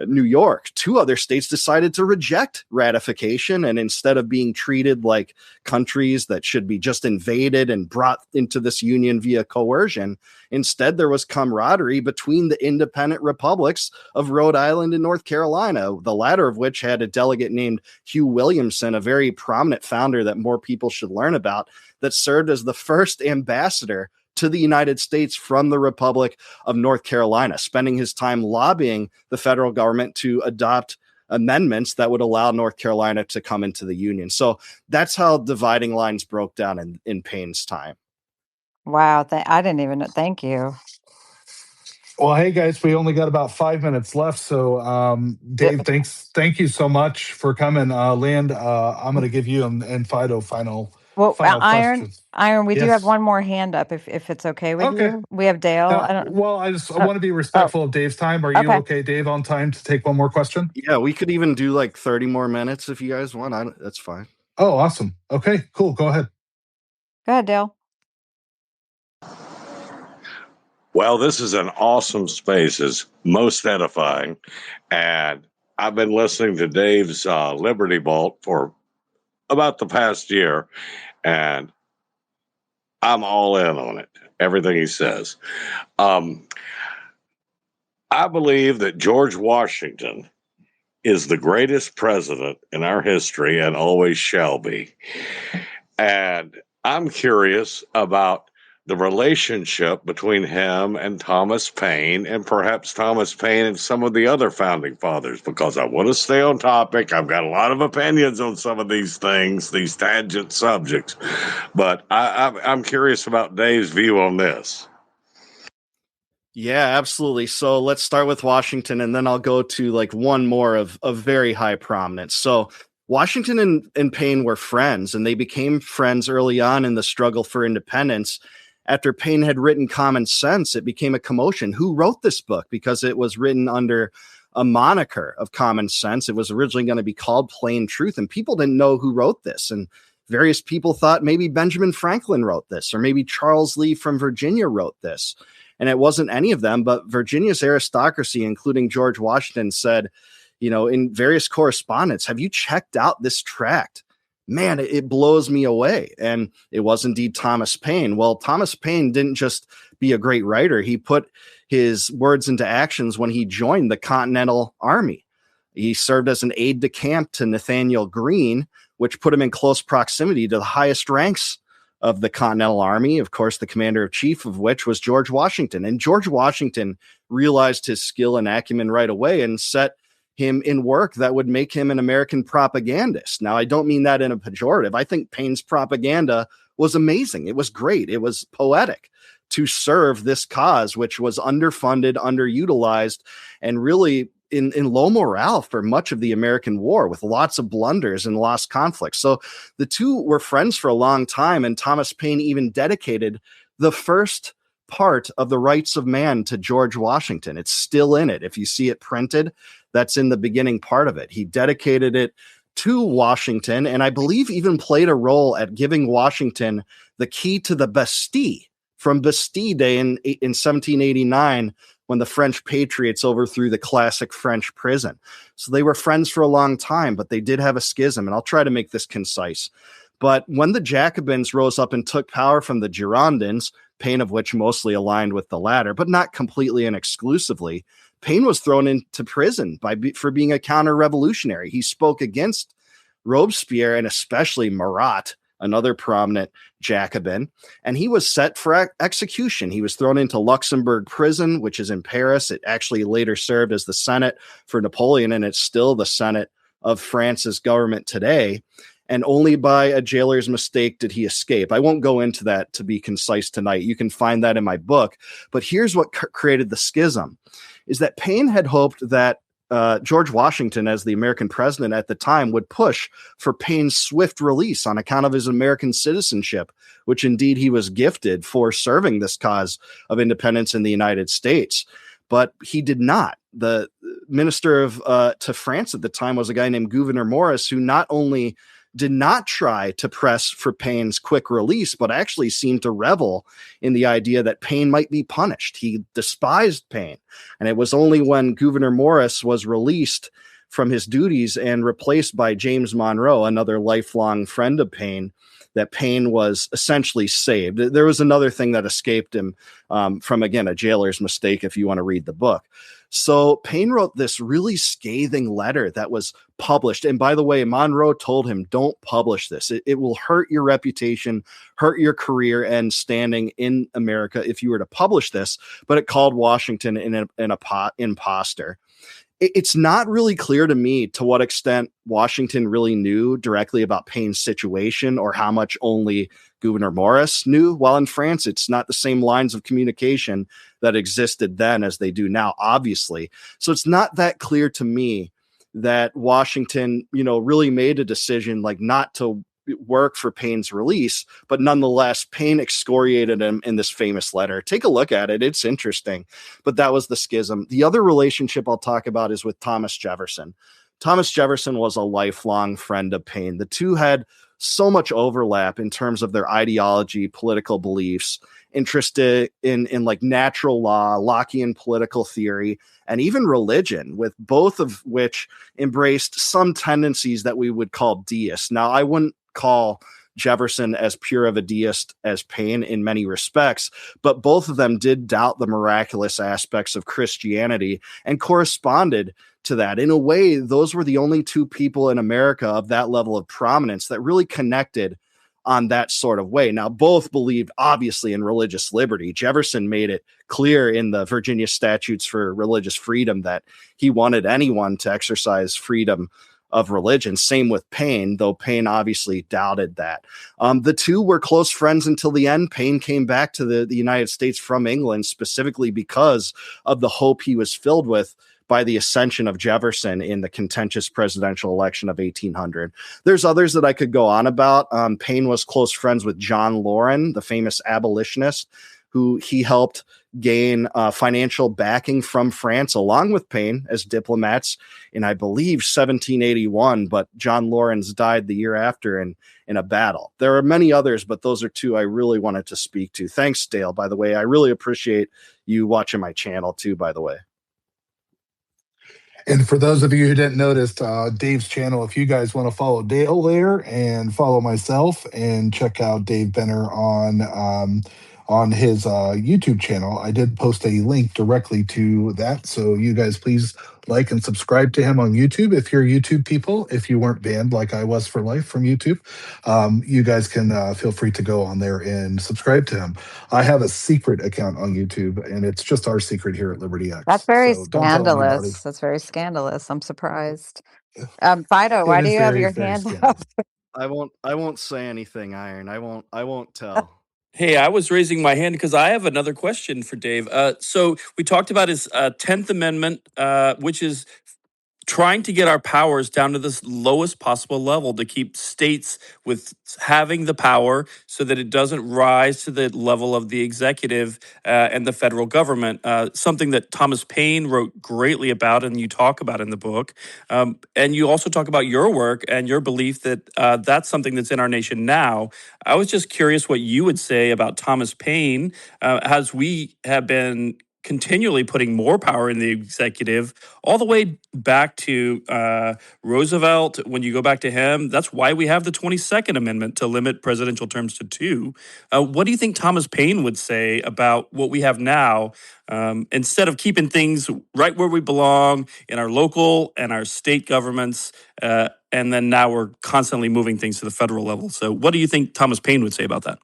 New York. Two other states decided to reject ratification. And instead of being treated like countries that should be just invaded and brought into this union via coercion, instead there was camaraderie between the independent republics of Rhode Island and North Carolina, the latter of which had a delegate named Hugh Williamson, a very prominent founder that more people should learn about, that served as the first ambassador to the United States from the Republic of North Carolina, spending his time lobbying the federal government to adopt amendments that would allow North Carolina to come into the Union. So that's how dividing lines broke down in Paine's time. Wow, I didn't even know. Thank you. Well, hey guys, we only got about 5 minutes left. So, Dave, thank you so much for coming. Land, I'm going to give you and Fido final questions. Iron, we do have Yes. one more hand up if it's okay with Okay. you. We have Dale. I want to be respectful of Dave's time. Are you okay, Dave, on time to take one more question? Yeah, we could even do like 30 more minutes if you guys want. That's fine. Oh, awesome. Okay, cool. Go ahead. Go ahead, Dale. Well, this is an awesome space. It's most edifying. And I've been listening to Dave's Liberty Vault for about the past year, and I'm all in on it, everything he says. I believe that George Washington is the greatest president in our history and always shall be. And I'm curious about the relationship between him and Thomas Paine, and perhaps Thomas Paine and some of the other founding fathers, because I want to stay on topic. I've got a lot of opinions on some of these things, these tangent subjects, but I'm curious about Dave's view on this. Yeah, absolutely. So let's start with Washington, and then I'll go to like one more of very high prominence. So Washington and Paine were friends, and they became friends early on in the struggle for independence. After Paine had written Common Sense, it became a commotion. Who wrote this book? Because it was written under a moniker of Common Sense. It was originally going to be called Plain Truth, and people didn't know who wrote this. And various people thought maybe Benjamin Franklin wrote this, or maybe Charles Lee from Virginia wrote this. And it wasn't any of them, but Virginia's aristocracy, including George Washington, said, in various correspondence, have you checked out this tract? Man, it blows me away. And it was indeed Thomas Paine. Well, Thomas Paine didn't just be a great writer. He put his words into actions when he joined the Continental Army. He served as an aide de camp to Nathaniel Greene, which put him in close proximity to the highest ranks of the Continental Army, of course, the commander-in-chief of which was George Washington. And George Washington realized his skill and acumen right away and set him in work that would make him an American propagandist. Now, I don't mean that in a pejorative. I think Paine's propaganda was amazing. It was great. It was poetic to serve this cause, which was underfunded, underutilized, and really in low morale for much of the American war, with lots of blunders and lost conflicts. So the two were friends for a long time, and Thomas Paine even dedicated the first part of the Rights of Man to George Washington. It's still in it. If you see it printed, that's in the beginning part of it. He dedicated it to Washington, and I believe even played a role at giving Washington the key to the Bastille from Bastille Day in 1789, when the French patriots overthrew the classic French prison. So they were friends for a long time, but they did have a schism, and I'll try to make this concise. But when the Jacobins rose up and took power from the Girondins, Paine of which mostly aligned with the latter, but not completely and exclusively, Paine was thrown into prison for being a counter-revolutionary. He spoke against Robespierre and especially Marat, another prominent Jacobin, and he was set for execution. He was thrown into Luxembourg prison, which is in Paris. It actually later served as the Senate for Napoleon, and it's still the Senate of France's government today. And only by a jailer's mistake did he escape. I won't go into that to be concise tonight. You can find that in my book. But here's what created the schism, is that Paine had hoped that George Washington, as the American president at the time, would push for Paine's swift release on account of his American citizenship, which indeed he was gifted for serving this cause of independence in the United States. But he did not. The minister of to France at the time was a guy named Gouverneur Morris, who not only did not try to press for Paine's quick release, but actually seemed to revel in the idea that Paine might be punished. He despised Paine. And it was only when Gouverneur Morris was released from his duties and replaced by James Monroe, another lifelong friend of Paine, that Paine was essentially saved. There was another thing that escaped him from, again, a jailer's mistake, if you want to read the book. So Paine wrote this really scathing letter that was published. And by the way, Monroe told him, don't publish this. It will hurt your reputation, hurt your career and standing in America if you were to publish this. But it called Washington an imposter. It's not really clear to me to what extent Washington really knew directly about Paine's situation or how much only Gouverneur Morris knew. While in France, it's not the same lines of communication that existed then as they do now, obviously. So it's not that clear to me that Washington, really made a decision like not to work for Paine's release, but nonetheless, Paine excoriated him in this famous letter. Take a look at it. It's interesting, but that was the schism. The other relationship I'll talk about is with Thomas Jefferson. Thomas Jefferson was a lifelong friend of Paine. The two had so much overlap in terms of their ideology, political beliefs, interested in like natural law, Lockean political theory, and even religion, with both of which embraced some tendencies that we would call deists. Now, I wouldn't call Jefferson as pure of a deist as Paine in many respects, but both of them did doubt the miraculous aspects of Christianity and corresponded to that. In a way, those were the only two people in America of that level of prominence that really connected on that sort of way. Now, both believed obviously in religious liberty. Jefferson made it clear in the Virginia Statutes for Religious Freedom that he wanted anyone to exercise freedom of religion. Same with Paine, though Paine obviously doubted that. The two were close friends until the end. Paine came back to the United States from England specifically because of the hope he was filled with by the ascension of Jefferson in the contentious presidential election of 1800. There's others that I could go on about. Paine was close friends with John Loren, the famous abolitionist, who he helped gain financial backing from France along with Paine as diplomats in, I believe, 1781, but John Lawrence died the year after in a battle. There are many others, but those are two I really wanted to speak to. Thanks, Dale, by the way. I really appreciate you watching my channel too, by the way. And for those of you who didn't notice, Dave's channel, if you guys want to follow Dale there and follow myself and check out Dave Benner on his YouTube channel, I did post a link directly to that. So you guys please like and subscribe to him on YouTube. If you're YouTube people, if you weren't banned like I was for life from YouTube, you guys can feel free to go on there and subscribe to him. I have a secret account on YouTube, and it's just our secret here at Liberty X. That's very So don't tell anybody. scandalous. That's very scandalous. I'm surprised. Fido, It why do is you have very, your very hand scandalous. up? I won't say anything, Iron. I won't tell. Hey, I was raising my hand because I have another question for Dave. So we talked about his 10th Amendment, which is trying to get our powers down to this lowest possible level to keep states with having the power so that it doesn't rise to the level of the executive and the federal government, something that Thomas Paine wrote greatly about and you talk about in the book. And you also talk about your work and your belief that that's something that's in our nation now. I was just curious what you would say about Thomas Paine as we have been continually putting more power in the executive all the way back to Roosevelt. When you go back to him, that's why we have the 22nd Amendment to limit presidential terms to 2. What do you think Thomas Paine would say about what we have now instead of keeping things right where we belong in our local and our state governments, and then now we're constantly moving things to the federal level? So what do you think Thomas Paine would say about that?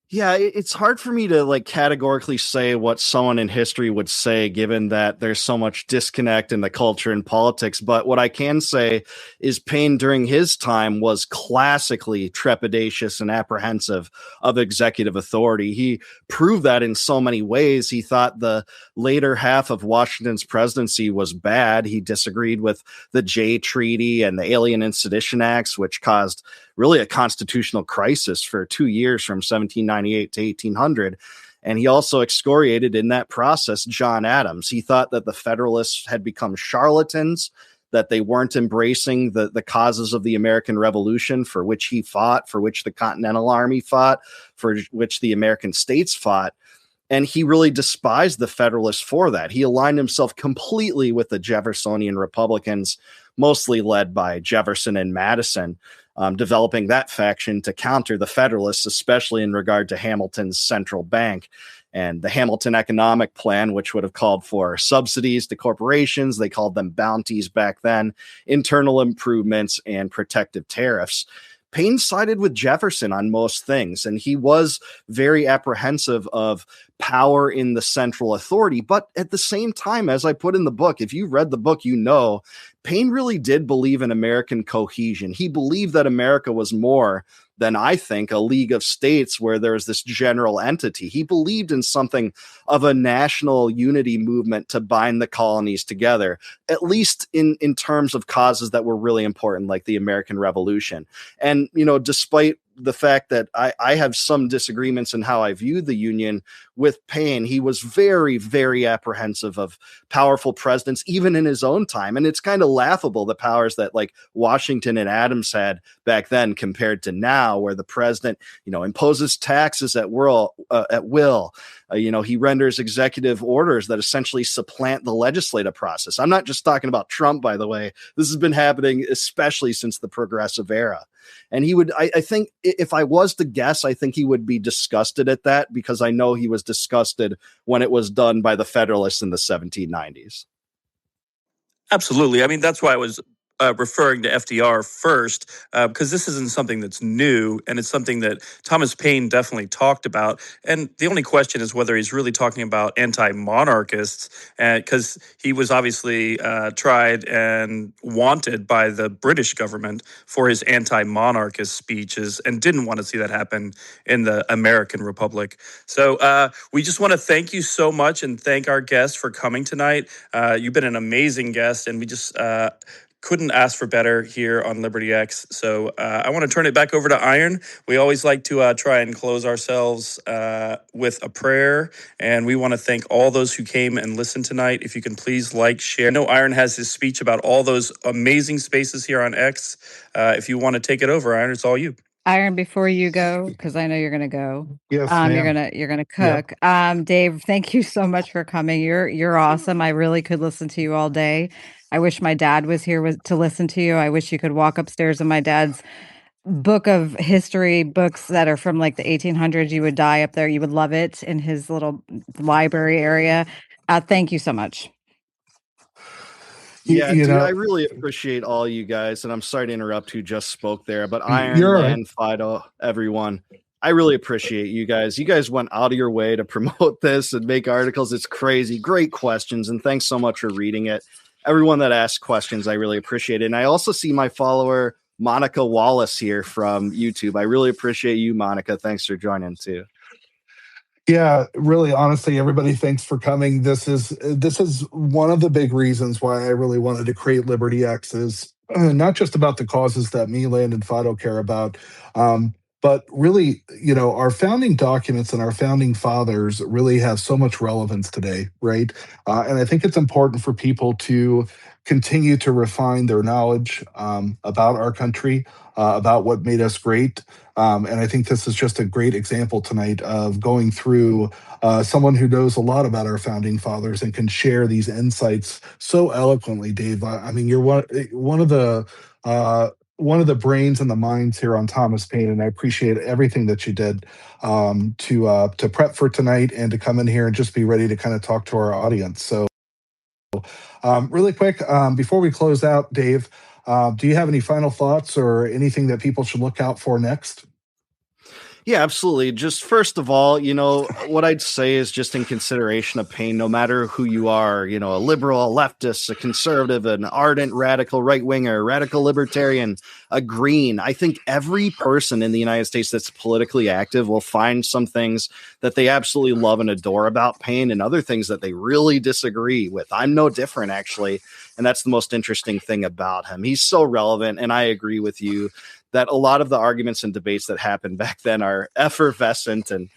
Yeah, it's hard for me to like categorically say what someone in history would say, given that there's so much disconnect in the culture and politics. But what I can say is Paine during his time was classically trepidatious and apprehensive of executive authority. He proved that in so many ways. He thought the later half of Washington's presidency was bad. He disagreed with the Jay Treaty and the Alien and Sedition Acts, which caused really a constitutional crisis for 2 years from 1798 to 1800. And he also excoriated in that process John Adams. He thought that the Federalists had become charlatans, that they weren't embracing the causes of the American Revolution, for which he fought, for which the Continental Army fought, for which the American states fought. And he really despised the Federalists for that. He aligned himself completely with the Jeffersonian Republicans, mostly led by Jefferson and Madison, developing that faction to counter the Federalists, especially in regard to Hamilton's central bank and the Hamilton economic plan, which would have called for subsidies to corporations. They called them bounties back then, internal improvements, and protective tariffs. Paine sided with Jefferson on most things, and he was very apprehensive of power in the central authority. But at the same time, as I put in the book, if you read the book, you know, Paine really did believe in American cohesion. He believed that America was more than, I think, a league of states where there's this general entity. He believed in something of a national unity movement to bind the colonies together, at least in terms of causes that were really important, like the American Revolution. And, you know, despite the fact that I have some disagreements in how I viewed the Union with Paine, he was very, very apprehensive of powerful presidents, even in his own time. And it's kind of laughable, the powers that like Washington and Adams had back then compared to now, where the president, you know, imposes taxes at will. He renders executive orders that essentially supplant the legislative process. I'm not just talking about Trump, by the way. This has been happening especially since the progressive era. And he would, I think, if I was to guess, I think he would be disgusted at that, because I know he was disgusted when it was done by the Federalists in the 1790s. Absolutely. I mean, that's why I was referring to FDR first, because this isn't something that's new, and it's something that Thomas Paine definitely talked about. And the only question is whether he's really talking about anti-monarchists, because he was obviously tried and wanted by the British government for his anti-monarchist speeches, and didn't want to see that happen in the American Republic. So we just want to thank you so much, and thank our guest for coming tonight. You've been an amazing guest, and we just couldn't ask for better here on Liberty X. So I want to turn it back over to Iron. We always like to try and close ourselves with a prayer. And we want to thank all those who came and listened tonight. If you can please like, share. I know Iron has his speech about all those amazing spaces here on X. If you want to take it over, Iron, it's all you. Iron, before you go, because I know you're gonna go. Yes, You're ma'am. gonna cook. Dave, thank you so much for coming. You're awesome. I really could listen to you all day. I wish my dad was here to listen to you. I wish you could walk upstairs in my dad's book of history books that are from like the 1800s. You would die up there. You would love it in his little library area. Thank you so much. Yeah, You dude, know, I really appreciate all you guys, and I'm sorry to interrupt who just spoke there, but Iron, you're all right. Land, Fido, everyone, I really appreciate you guys. You guys went out of your way to promote this and make articles. It's crazy. Great questions, and thanks so much for reading it. Everyone that asked questions, I really appreciate it. And I also see my follower, Monica Wallace, here from YouTube. I really appreciate you, Monica. Thanks for joining, too. Yeah, really, honestly, everybody, thanks for coming. This is one of the big reasons why I really wanted to create Liberty X, is not just about the causes that me, Land, and Fido care about, but really, you know, our founding documents and our founding fathers really have so much relevance today, right? And I think it's important for people to continue to refine their knowledge about our country, about what made us great. And I think this is just a great example tonight of going through someone who knows a lot about our founding fathers and can share these insights so eloquently, Dave. I mean, you're one of the brains and the minds here on Thomas Paine, and I appreciate everything that you did to prep for tonight and to come in here and just be ready to kind of talk to our audience. So, really quick, before we close out, Dave, do you have any final thoughts or anything that people should look out for next? Yeah, absolutely. Just first of all, you know, what I'd say is, just in consideration of Paine, no matter who you are, you know, a liberal, a leftist, a conservative, an ardent radical right winger, radical libertarian, a green, I think every person in the United States that's politically active will find some things that they absolutely love and adore about Paine, and other things that they really disagree with. I'm no different, actually. And that's the most interesting thing about him. He's so relevant. And I agree with you that a lot of the arguments and debates that happened back then are effervescent and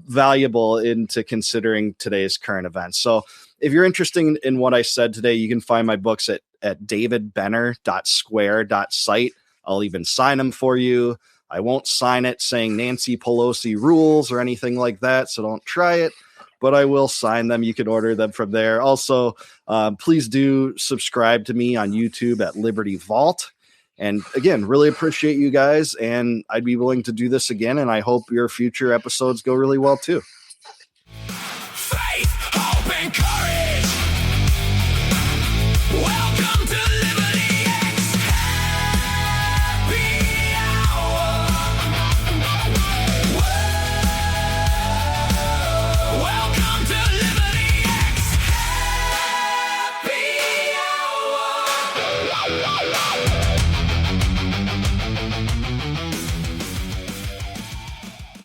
valuable into considering today's current events. So if you're interested in what I said today, you can find my books at davidbenner.square.site. I'll even sign them for you. I won't sign it saying Nancy Pelosi rules or anything like that, so don't try it, but I will sign them. You can order them from there. Also, please do subscribe to me on YouTube at Liberty Vault. And again, really appreciate you guys, and I'd be willing to do this again, and I hope your future episodes go really well too. Faith, hope, and courage. Welcome to Liberty X Happy Hour. Whoa. Welcome to Liberty X Happy Hour.